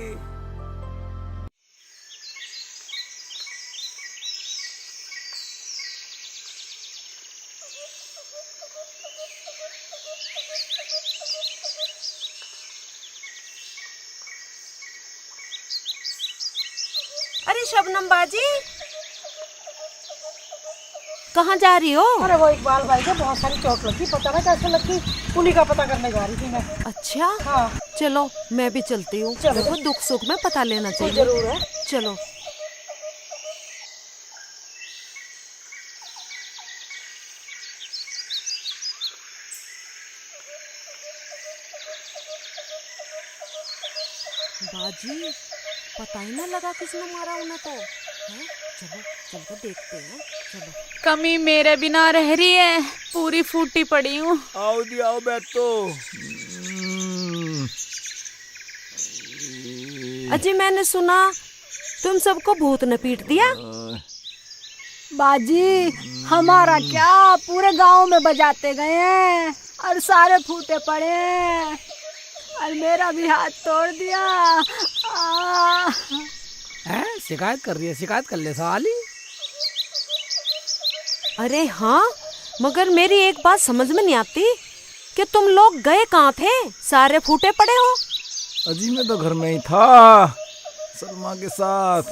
अरे शबनम बाजी, कहाँ जा रही हो? अरे वो इकबाल भाई को बहुत सारी चोट लगी, पता ना कैसे लगी, उन्हीं का पता करने जा रही थी मैं। अच्छा हाँ चलो मैं भी चलती हूँ, चलो। दुख सुख में पता लेना चाहिए। जरूर है। चलो। बाजी पता ही ना लगा किसने मारा उन्हें तो है? चलो चल कर देखते हैं। चलो। कमी मेरे बिना रह रही है, पूरी फूटी पड़ी हूँ। आओ जी आओ बैठो। अजी मैंने सुना तुम सबको भूत ने पीट दिया। बाजी हमारा क्या, पूरे गांव में बजाते गए हैं और सारे फूटे पड़े हैं और मेरा भी हाथ तोड़ दिया। हैं? शिकायत कर रही है, शिकायत कर ले साली। अरे हाँ, मगर मेरी एक बात समझ में नहीं आती कि तुम लोग गए कहाँ थे, सारे फूटे पड़े हो। अजी मैं तो घर में ही था, सलमा के साथ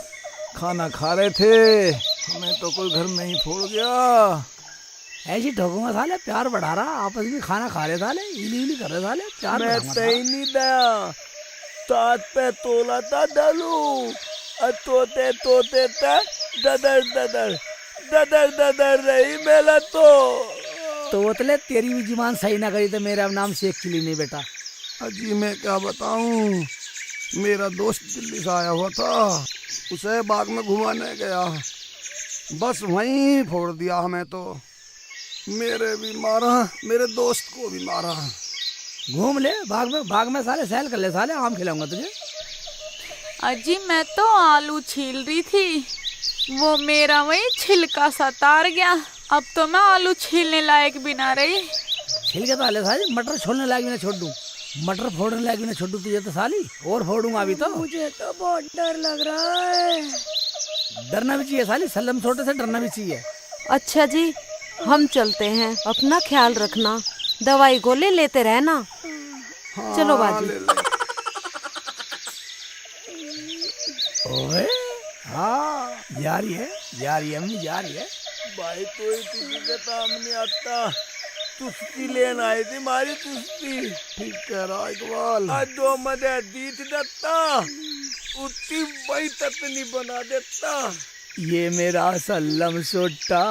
खाना खा रहे थे, हमें तो कोई घर में ही फोड़ गया। ऐसी ठोकूंगा साले, प्यार बढ़ा रहा, आपस में खाना खा रहे साले, इली इली कर रहे साले, प्यार मैं तई नहीं दया, तात पे तोला था डालू, तोते तोते था ददर ददर ददर ददर रही मेला तो बोतले तेरी भी जुबान सही ना करी तो मेरा नाम शेख चिली नहीं बेटा। अजी मैं क्या बताऊं, मेरा दोस्त दिल्ली से आया हुआ था, उसे बाग में घुमाने गया, बस वहीं फोड़ दिया हमें तो। मेरे भी मारा, मेरे दोस्त को भी मारा। घूम ले बाग में साले, सैल कर ले साले, आम खिलाऊंगा तुझे। अजी मैं तो आलू छील रही थी, वो मेरा वही छिलका सा तार गया, अब तो मैं आलू छीलने लायक भी ना रही। छिल के तो आले साले, मटर छोड़ने लायक भी ना छोड़ दूं, मटर फोड़ने लायक भी ना छोड़ दूं तुझे तो साली, और फोड़ूंगा अभी तो। मुझे तो बहुत डर लग रहा है। डरना भी चाहिए साली, सल्लम छोटे से डरना भी चाहिए। अच्छा जी हम चलते हैं, अपना ख्याल रखना, दवाई गोले लेते रहना। हाँ, चलो बाजी। ओए हाँ जा रही है अम्मी जा रही है। भाई तो तुझे के काम नहीं आता, तुस्ती लेना आई थी मारी तुस्ती। ठीक कह रहा इकबाल। आज दो मदे दीत देता, उतनी बई ततनी बना देता। ये मेरा सल्लम सोटा।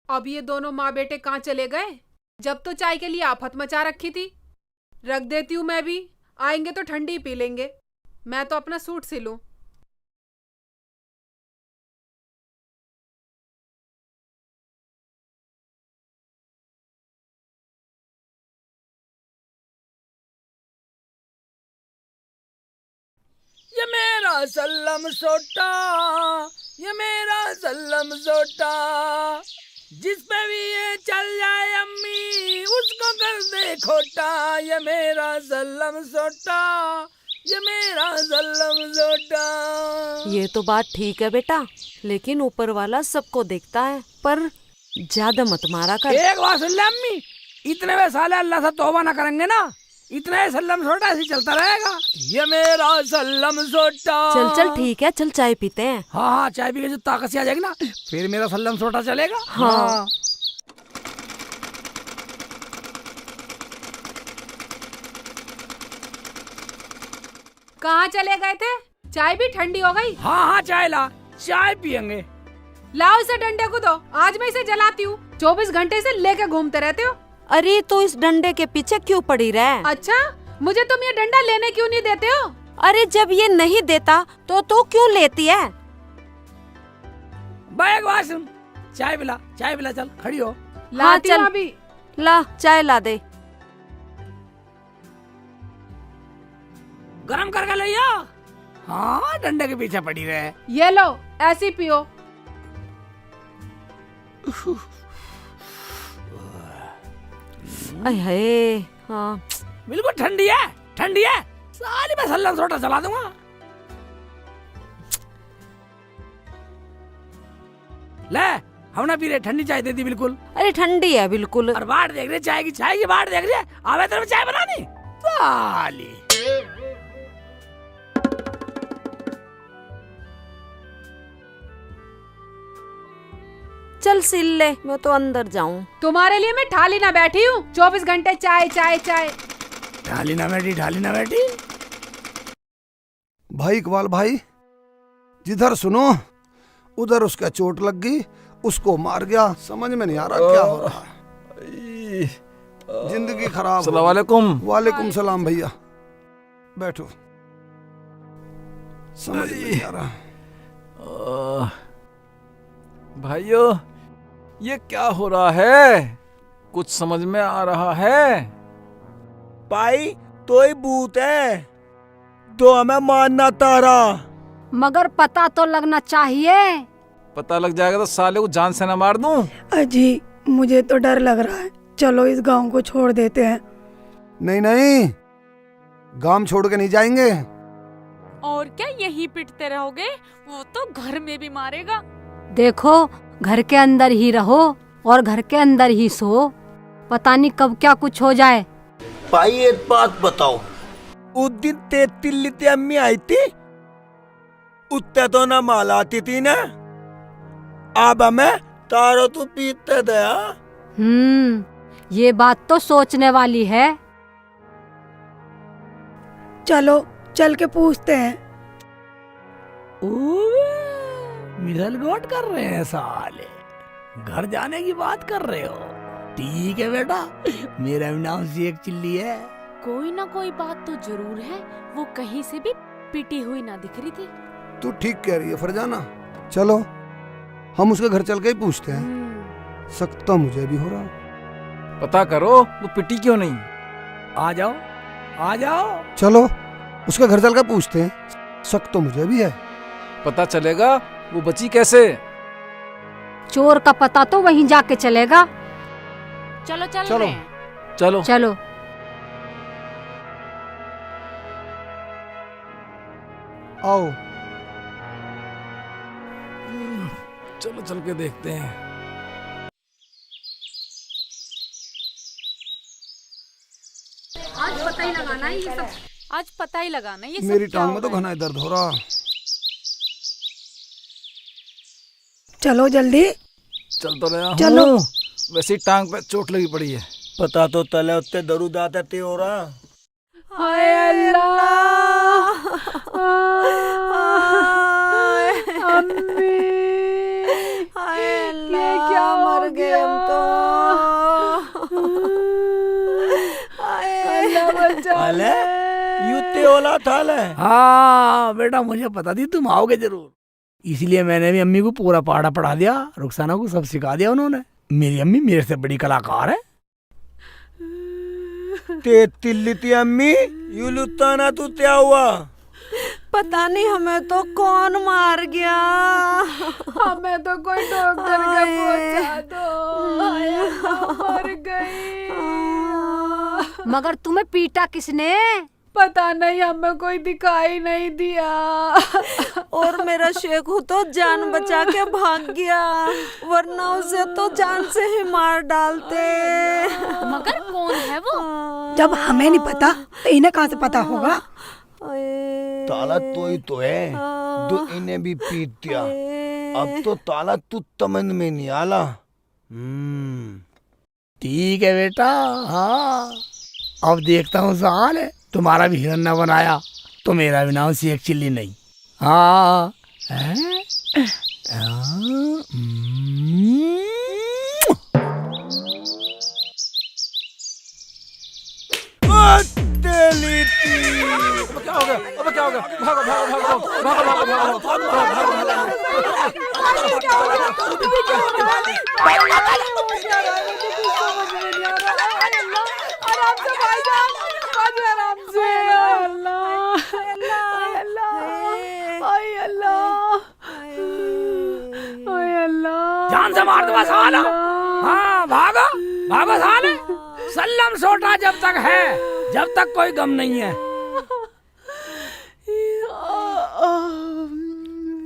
अब ये दोनों माँ बेटे कहाँ चले गए? जब तो चाय के लिए आफत मचा रखी थी। रख देती हूँ मैं भी, आएंगे तो ठंडी पी लेंगे। मैं तो अपना सूट सिलूं। ये मेरा सल्लम सोटा, ये मेरा सल्लम सोटा, जिस पे भी ये चल जाए अम्मी उसको कर दे खोटा, ये मेरा सल्लम सोटा, ये मेरा सल्लम सोटा। ये तो बात ठीक है बेटा, लेकिन ऊपर वाला सबको देखता है, पर ज्यादा मत मारा कर। एक बात सुन ले अम्मी, इतने वे साले अल्लाह से तौबा ना करेंगे ना, इतना सल्लम सोटा ऐसे चलता रहेगा। ये मेरा सल्लम सोटा। चल चल ठीक है, चल चाय पीते हैं। हाँ हाँ, चाय पी के जो ताकत सी आ जाएगी ना, फिर मेरा सल्लम सोटा चलेगा। हाँ। कहाँ चले गए थे? चाय भी ठंडी हो गई। हाँ हाँ, चाय ला, चाय पियेंगे। लाओ इसे डंडे को दो, आज मैं इसे जलाती हूँ। 24 घंटे से लेके घूमते रहते हो। अरे तो इस डंडे के पीछे क्यों पड़ी रहे? अच्छा, मुझे तुम ये डंडा लेने क्यों नहीं देते हो? अरे जब ये नहीं देता तो तू क्यों लेती है? एक बात सुन, चाय पिला, चाय पिला, चल खड़ी हो। हाँ चल, अभी ला चाय ला दे। गरम करके लिया। हाँ, डंडे के पीछे पड़ी रहे। ये लो, ऐसी पियो। अये हाँ, बिल्कुल ठंडी है, ठंडी है। साली मैं सल्लम सोटा चला दूंगा। ले, हम ना पी रहे, ठंडी चाय दे दी बिल्कुल। अरे ठंडी है बिल्कुल। और बाट देख रहे, चाय की बाट देख रहे। आवे तेरे में चाय बनानी साली। चल सिल ले, मैं तो अंदर जाऊं। तुम्हारे लिए मैं ठाली ना बैठी हूँ। 24 घंटे चाय चाय चाय। ढाली ना बैठी, ढाली ना बैठी। भाई इकबाल भाई, जिधर सुनो उधर उसका चोट लग गई, उसको मार गया। समझ में नहीं आ रहा क्या हो रहा है। जिंदगी खराब। अस्सलाम वालेकुम। वालेकुम सलाम भैया, बैठो। समझ में नहीं आ रहा। भाइयों, ये क्या हो रहा है? कुछ समझ में आ रहा है? भाई तो ही भूत है, तो हमें मानना तारा। मगर पता तो लगना चाहिए। पता लग जाएगा तो साले को जान से न मार दूं। अजी मुझे तो डर लग रहा है, चलो इस गांव को छोड़ देते हैं। नहीं नहीं, गांव छोड़ के नहीं जाएंगे। और क्या यहीं पिटते रहोगे? वो तो घर में भी मारेगा। देखो, घर के अंदर ही रहो और घर के अंदर ही सो, पता नहीं कब क्या कुछ हो जाए। भाई एक बात बताओ, उस दिन तिल्ली अम्मी आई थी, उत्ते तो ना माल आती थी ना, अब हमें तारो तो पीते दया। ये बात तो सोचने वाली है। चलो चल के पूछते हैं। मिसल गोट कर रहे हैं साले, घर जाने की बात कर रहे हो। ठीक है बेटा, मेरा भी नाम शेख चिल्ली है। कोई ना कोई बात तो जरूर है, वो कहीं से भी पिटी हुई ना दिख रही थी। तू ठीक कह रही है फरजाना, चलो हम उसके घर चल के ही पूछते हैं। शक तो मुझे भी हो रहा। पता करो वो पिटी क्यों नहीं। आ जाओ, आ जाओ। चलो उसके घर चल के पूछते हैं, शक तो मुझे भी है। पता चलेगा वो बची कैसे। चोर का पता तो वहीं जाके चलेगा। चलो चल चलो रहे हैं। चलो चलो। आओ चलो चल के देखते हैं। आज पता ही लगाना है ये सब। आज पता ही लगाना ये सब मेरी क्या टांग हो में तो रहा है। घना दर्द हो रहा। चलो जल्दी। चल तो रहा चलो। हूँ, वैसे ही टांग पे चोट लगी पड़ी है। पता तो तले उत्ते दरूद आते हो रहा। हाय अल्लाह, अम्मी, ये क्या मर गए हम तो। अल्लाह बचा ले। युते ओला थाले। हाँ बेटा, मुझे पता थी तुम आओगे जरूर, इसलिए मैंने भी अम्मी को पूरा पहाड़ा पढ़ा दिया। रुखसाना को सब सिखा दिया उन्होंने। मेरी अम्मी मेरे से बड़ी कलाकार है। ते तिल्ली ती अम्मी यू लुत्ता ना तू क्या हुआ। पता नहीं हमें तो कौन मार गया। हमें तो कोई डॉक्टर के पहुंचा दो। मर गई। मगर तुम्हें पीटा किसने? पता नहीं, हमें कोई दिखाई नहीं दिया। और मेरा शेखू तो जान बचा के भाग गया, वरना उसे तो जान से ही मार डालते। मगर कौन है वो? जब हमें नहीं पता तो इन्हें कहाँ से पता होगा? ताला तो ही तो है जो इन्हें भी पीट दिया। अब तो ताला तू तमन में नहीं आला। ठीक है बेटा, हाँ अब देखता हूँ साल है तुम्हारा भी हिरन न बनाया तो मेरा भी नाम शेख चिल्ली नहीं। हाँ क्या हो गया? अब क्या हो गया? भागो भागो भागो भागो भागो जान से मार दूंगा साला। हाँ भागो भागो साले। सल्लम सोटा जब तक है, जब तक कोई गम नहीं है।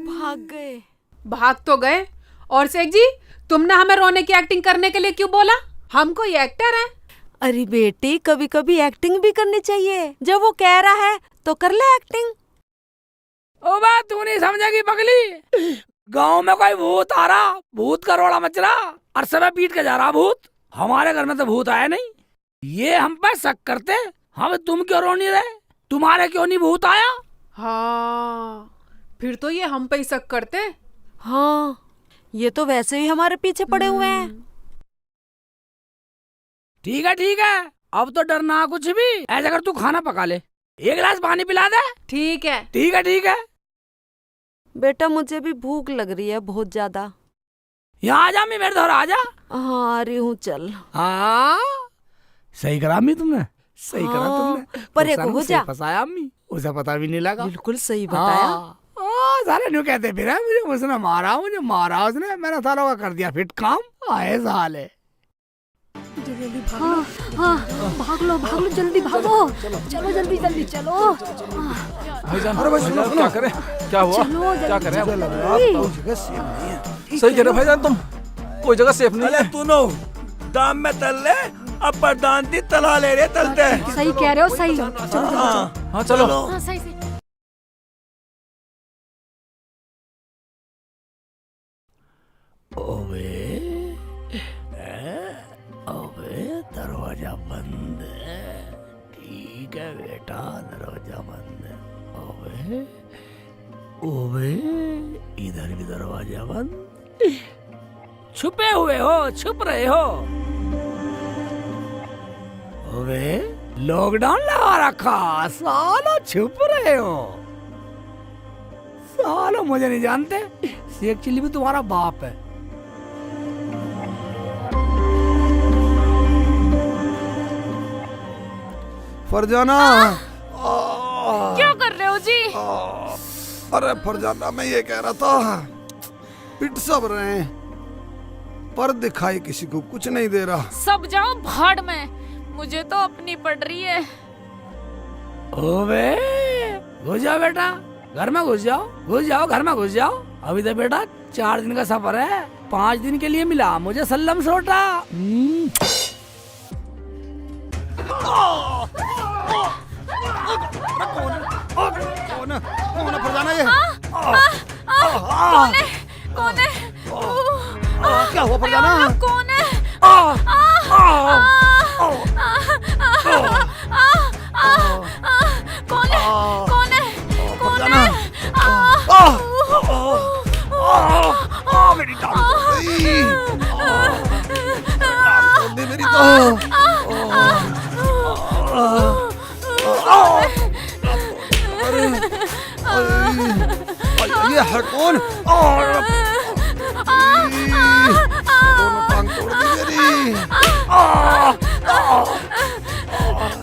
भाग गए। भाग तो गए। और शेख जी, तुमने हमें रोने की एक्टिंग करने के लिए क्यों बोला? हम कोई एक्टर हैं? अरे बेटी, कभी कभी एक्टिंग भी करनी चाहिए। जब वो कह रहा है तो कर ले एक्टिंग। ओ बात तू नहीं समझेगी पगली। गांव में कोई भूत आ रहा, भूत का रोड़ा मच रहा और सब पीट के जा रहा भूत। हमारे घर में तो भूत आया नहीं। ये हम पे शक करते, हम तुम क्यों रो नहीं रहे? तुम्हारे क्यों नहीं भूत आया? हाँ, फिर तो ये हम पे ही शक करते। हाँ, ये तो वैसे ही हमारे पीछे पड़े हुए हैं। ठीक है, अब तो डरना कुछ भी। ऐसा कर, तू खाना पका ले, एक गिलास पानी पिला दे। ठीक है। ठीक है। बेटा मुझे भी भूख लग रही है बहुत ज्यादा। यहाँ आजा मेरे घर, आजा। हाँ आ रही हूँ, चल। हाँ सही करा अम्मी तुमने, सही करा तुमने। पर एक हो जा। फंसाया अम्मी, उसे पता भी नहीं लगा। बिल्कुल सही बताया। साले न्यू कहते फिर मुझे उसने मारा, उसने मैंने सालों का कर दिया फिट काम। आए साले। हाँ, भाग लो जल्दी भागो। चलो जल्दी चलो। भाईजान, भाईजान क्या करें? क्या हुआ? क्या करें? सही कह रहे भाईजान, तुम कोई जगह सेफ नहीं है। तू नो दाम में तल ले, अब प्रधानती तला ले रहे तलते। सही कह रहे हो, सही। चलो। हाँ चलो। हाँ सही। ओवे दरवाजा बंद है। ठीक है बेटा, दरवाजा बंद है। ओवे इधर भी दरवाजा बंद। छुपे हुए हो, छुप रहे हो। ओवे लॉकडाउन लगा रखा, सालो छुप रहे हो। सालो मुझे नहीं जानते, शेख चिल्ली भी तुम्हारा बाप है। फरजाना, क्या कर रहे हो जी? अरे फरजाना, मैं ये कह रहा था, पिट सब रहे हैं पर दिखाई किसी को कुछ नहीं दे रहा। सब जाओ भाड़ में, मुझे तो अपनी पड़ रही है। ओबे घुस जाओ बेटा, घर में घुस जाओ, घर में घुस जाओ। अभी तो बेटा 4 दिन का सफर है, 5 दिन के लिए मिला मुझे सल्लम सोटा। कौन है फरजाना ये? कौन है? क्या हुआ फरजाना? कौन है? मेरी टांग मेरी तो ये है कौन? टांग तोड़ दी मेरी।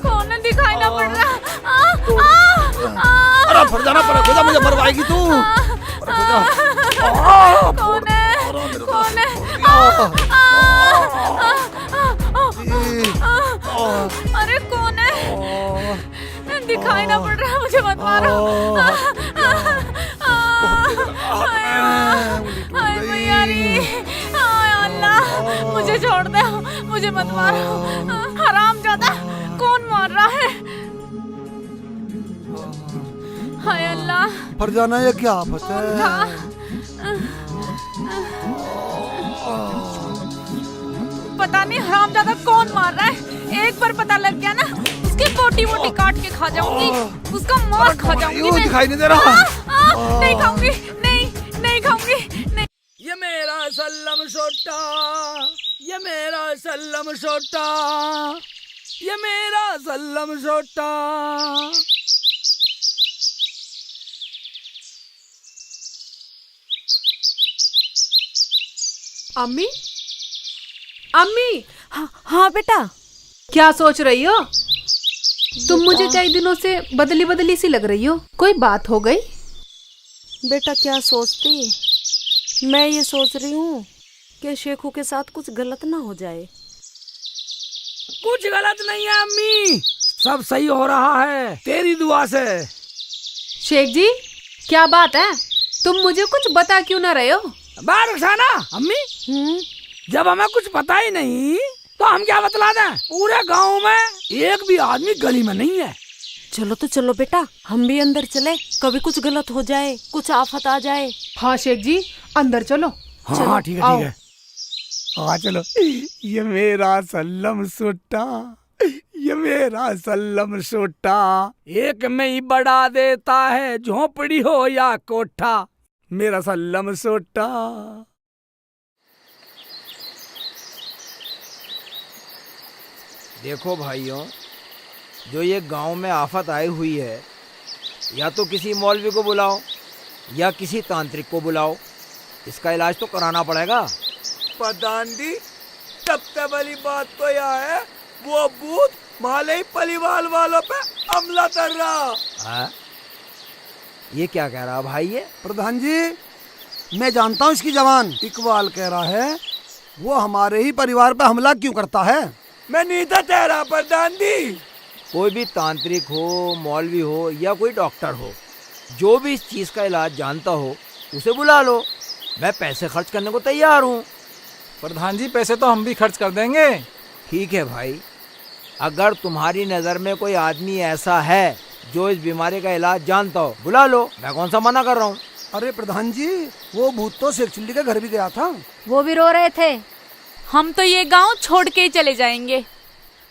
कौन है? दिखाई ना पड़ रहा। अरे फरजाना पर खुदा मुझे मरवाएगी तू। कौन है? कौन है? अरे कौन है? दिखाई ना पड़ रहा, मुझे मत मारो। हाय मैयारी, हाय अल्लाह, मुझे छोड़ दो, मुझे मत मारो। हरामजादा, कौन मार रहा है? हाय अल्लाह। फरजाना ये क्या आफत है? पता नहीं हरामजादा कौन मार रहा है। एक बार पता लग गया ना, उसकी बोटी बोटी काट के खा जाऊंगी, उसका मांस खा जाऊंगी मैं। दिखाई नहीं दे रहा। नहीं खाऊंगी, नहीं खाऊंगी, नहीं। ये मेरा सल्लम सोटा, ये मेरा सल्लम सोटा, ये मेरा सल्लम सोटा। अम्मी, अम्मी। हाँ बेटा। क्या सोच रही हो? तुम मुझे कई दिनों से बदली बदली सी लग रही हो, कोई बात हो गई? बेटा क्या सोचती, मैं ये सोच रही हूँ कि शेखू के साथ कुछ गलत ना हो जाए। कुछ गलत नहीं है अम्मी, सब सही हो रहा है तेरी दुआ से। शेख जी, क्या बात है? तुम मुझे कुछ बता क्यों ना रहे हो? बार रुखसाना अम्मी, जब हमें कुछ पता ही नहीं तो हम क्या बतला दें? पूरे गांव में एक भी आदमी गली में नहीं है। चलो तो चलो बेटा, हम भी अंदर चले, कभी कुछ गलत हो जाए, कुछ आफत आ जाए। हाँ शेख जी, अंदर चलो। हाँ ठीक है, ठीक है। हाँ चलो। ये मेरा सल्लम सोटा, ये मेरा सल्लम सोटा, एक में ही बढ़ा देता है झोपड़ी हो या कोठा, मेरा सल्लम सोटा। देखो भाइयों, जो ये गांव में आफत आई हुई है, या तो किसी मौलवी को बुलाओ या किसी तांत्रिक को बुलाओ, इसका इलाज तो कराना पड़ेगा। प्रधान जी, सबसे बड़ी बात तो यह है, वो भूत माले परिवार वालों पे हमला कर रहा। ये क्या कह रहा भाई? ये प्रधान जी, मैं जानता हूँ इसकी जवान। इकबाल कह रहा है वो हमारे ही परिवार पे हमला क्यों करता है। मैं नहीं था कह रहा प्रधान जी। कोई भी तांत्रिक हो, मौलवी हो या कोई डॉक्टर हो, जो भी इस चीज का इलाज जानता हो उसे बुला लो, मैं पैसे खर्च करने को तैयार हूँ। प्रधान जी, पैसे तो हम भी खर्च कर देंगे। ठीक है भाई, अगर तुम्हारी नजर में कोई आदमी ऐसा है जो इस बीमारी का इलाज जानता हो, बुला लो, मैं कौन सा मना कर रहा हूँ। अरे प्रधान जी, वो भूत तो शेख चिल्ली के घर भी गया था, वो भी रो रहे थे। हम तो ये गांव छोड़ के ही चले जाएंगे।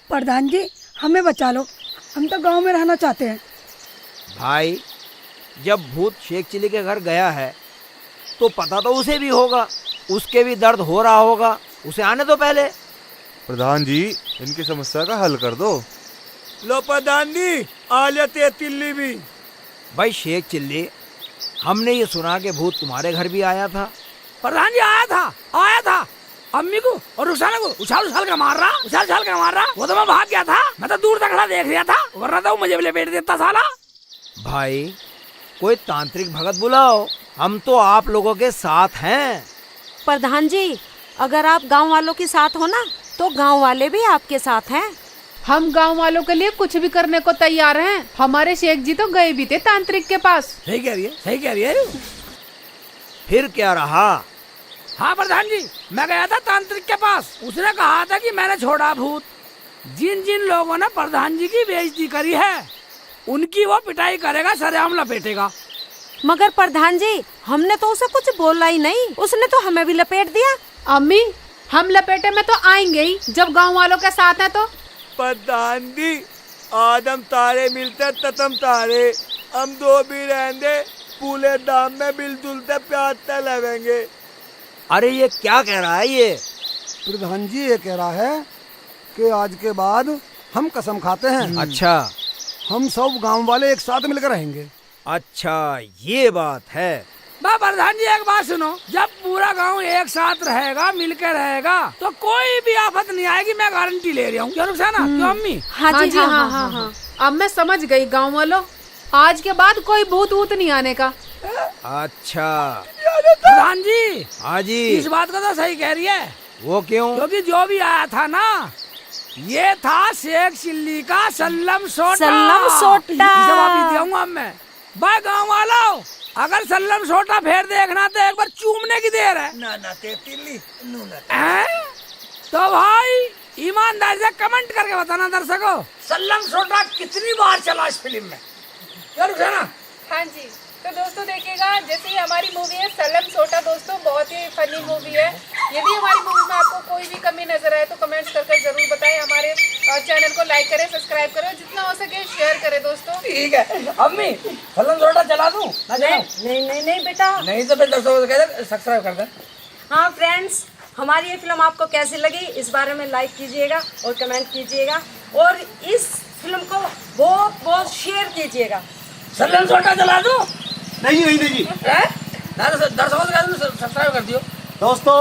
प्रधान जी, हमें बचा लो, हम तो गांव में रहना चाहते हैं। भाई, जब भूत शेख चिल्ली के घर गया है तो पता तो उसे भी होगा, उसके भी दर्द हो रहा होगा, उसे आने दो पहले। प्रधान जी, इनकी समस्या का हल कर दो। लो प्रधान जी, आ जाते तिल्ली भी। भाई शेख चिल्ली, हमने ये सुना कि भूत तुम्हारे घर भी आया था। प्रधान जी आया था अम्मी को और रुखसाना को उछाल कर मार रहा। वो तो मैं भाग गया था, मैं तो दूर तक खड़ा देख रहा था, वरना तो मुझे भी लपेट देता साला। भाई, कोई तांत्रिक भगत बुलाओ, हम तो आप लोगों के साथ हैं। प्रधान जी, अगर आप गांव वालों के साथ हो ना, तो गांव वाले भी आपके साथ हैं। हम गांव वालों के लिए कुछ भी करने को तैयार हैं। हमारे शेख जी तो गए भी थे तांत्रिक के पास। सही कह रही है। फिर क्या रहा? हाँ प्रधान जी, मैं गया था तांत्रिक के पास, उसने कहा था कि मैंने छोड़ा भूत। जिन लोगों ने प्रधान जी की बेइज्जती करी है, उनकी वो पिटाई करेगा, सरेआम लपेटेगा। मगर प्रधान जी, हमने तो उसे कुछ बोला ही नहीं, उसने तो हमें भी लपेट दिया। अम्मी, हम लपेटे में तो आएंगे ही, जब गांव वालों के साथ है तो। प्रधान जी, आदम तारे मिलते ततम तारे, हम दो भी रहेंगे, पूरे दाम में मिलजुल से प्यार से लगेंगे। अरे ये क्या कह रहा है ये? प्रधान जी ये कह रहा है कि आज के बाद हम कसम खाते हैं। अच्छा, हम सब गांव वाले एक साथ मिलकर रहेंगे। अच्छा, ये बात है। प्रधान जी एक बात सुनो, जब पूरा गांव एक साथ रहेगा, मिलकर रहेगा, तो कोई भी आफत नहीं आएगी, मैं गारंटी ले रहा हूँ। क्यों रुखसाना, क्यों अम्मी? हाँ जी, हाँ। अब मैं समझ गई गांव वालों, आज के बाद कोई भूत वूत नहीं आने का। अच्छा प्रधान जी, हाँ जी, इस बात को तो सही कह रही है। वो क्यों? क्योंकि जो भी आया था ना, ये था शेख चिल्ली का सल्लम सोटा। सल्लम सोटा। इसे वापस दूंगा मैं। भाई गाँव वालों, अगर सल्लम सोटा फिर देखना तो एक बार चूमने की देर है। ना ना तेतिल्ली तो भाई ईमानदारी से कमेंट करके बताना दर्शकों, सल्लम सोटा कितनी बार चला इस फिल्म में। जरूर है ना? हाँ जी, तो दोस्तों देखिएगा, जैसे ही हमारी मूवी है सल्लम सोटा, दोस्तों बहुत ही फनी मूवी है। यदि हमारी मूवी में आपको कोई भी कमी नजर आए तो कमेंट्स करके जरूर बताएं। हमारे चैनल को लाइक करें, सब्सक्राइब करें, जितना हो सके शेयर करें दोस्तों। ठीक है अम्मी, सल्लम सोटा चला दूं? नहीं बेटा। नहीं तो फिर दर्शकों को कह दे सब्सक्राइब कर दे। हाँ फ्रेंड्स, हमारी ये फिल्म आपको कैसी लगी इस बारे में लाइक कीजिएगा और कमेंट कीजिएगा, और इस फिल्म को बहुत बहुत शेयर कीजिएगा। सल्लम सोटा चला दूं? नहीं नहीं नहीं जी, दर्शकों को सब्सक्राइब कर दियो। दोस्तों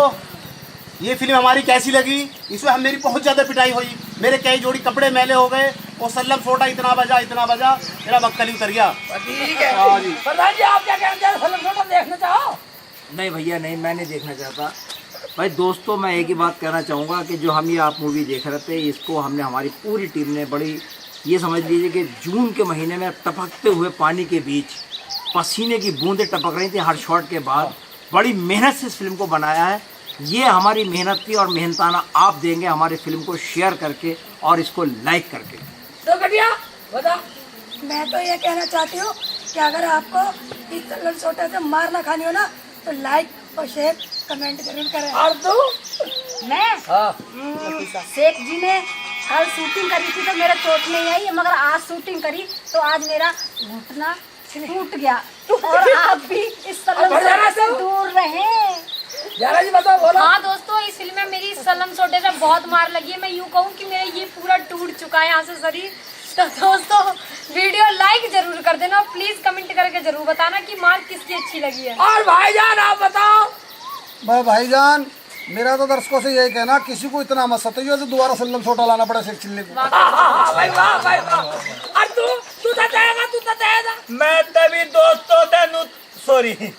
ये फिल्म हमारी कैसी लगी, इसमें मेरी बहुत ज़्यादा पिटाई हुई, मेरे कई जोड़ी कपड़े मैले हो गए, और सल्लम सोटा इतना बजा मेरा बक्कली उतर गया। ठीक है। हाँ जी। प्रधान जी, आप क्या कहते हैं? सल्लम सोटा देखना चाहो? नहीं भैया नहीं, मैं नहीं देखना चाहता। भाई दोस्तों, मैं एक ही बात कहना चाहूँगा कि जो हम ये आप मूवी देख रहे थे, इसको हमने हमारी पूरी टीम ने बड़ी, ये समझ लीजिए कि जून के महीने में टपकते हुए पानी के बीच पसीने की बूंदें टपक रही थी हर शॉट के बाद, बड़ी मेहनत से इस फिल्म को बनाया है। ये हमारी मेहनत थी और मेहनताना आप देंगे हमारी फिल्म को शेयर करके और इसको लाइक करके। तो घटिया बता। मैं तो ये कहना चाहती हूँ कि अगर आपको इस सल्लम सोटा से मार ना खानी हो ना, तो लाइक और शेयर कमेंट जरूर करें। और तू? मैं शेख जी ने कल शूटिंग करी थी तो मेरा चोट नहीं आई, मगर आज शूटिंग करी तो आज मेरा घुटना टूट गया। और आप भी इस सल्लम सोटे से दूर रहें। जी बताओ, बोलो। हाँ दोस्तों, इस फिल्म में मेरी सल्लम सोटे से बहुत मार लगी है। मैं यूँ कहूँ कि मेरा ये पूरा टूट चुका है यहाँ से शरीर। तो दोस्तों वीडियो लाइक जरूर कर देना और प्लीज कमेंट करके जरूर बताना कि मार किसकी अच्छी लगी है। और भाईजान आप बताओ। भाईजान, मेरा तो दर्शकों से यही कहना, किसी को इतना मत सताइए जो दोबारा सल्लम सोटा लाना पड़ा शेख चिल्ली को। भाई वाह भाई वाह। और तू तो जाएगा। मैं तभी दोस्तों सॉरी,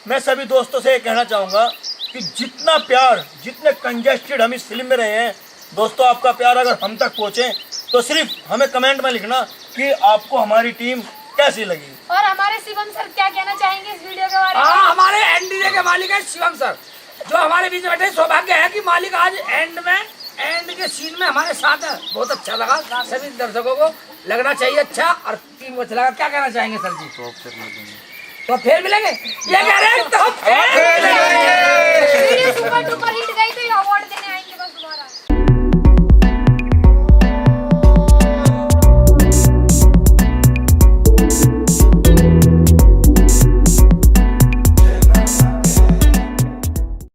मैं सभी दोस्तों से कहना चाहूँगा कि जितना प्यार, जितने कंजेस्टेड हम इस फिल्म में रहे हैं, दोस्तों आपका प्यार अगर हम तक पहुँचे तो सिर्फ हमें कमेंट में लिखना कि आपको हमारी टीम कैसी लगी। और हमारे शिवम सर क्या कहना चाहेंगे इस वीडियो के बारे में? हाँ, हमारे एनडीजे के मालिक है शिवम सर, जो हमारे बीच में बैठे। सौभाग्य है कि मालिक आज एंड के सीन में हमारे साथ है। बहुत अच्छा लगा, सभी दर्शकों को लगना चाहिए अच्छा, और टीम को अच्छा लगा। क्या कहना चाहेंगे सर जी? तो फिर मिलेंगे, ये कह रहे हैं। तो वीडियो सुपर डुपर हिट गई तो ये अवार्ड देने आएंगे बस दोबारा।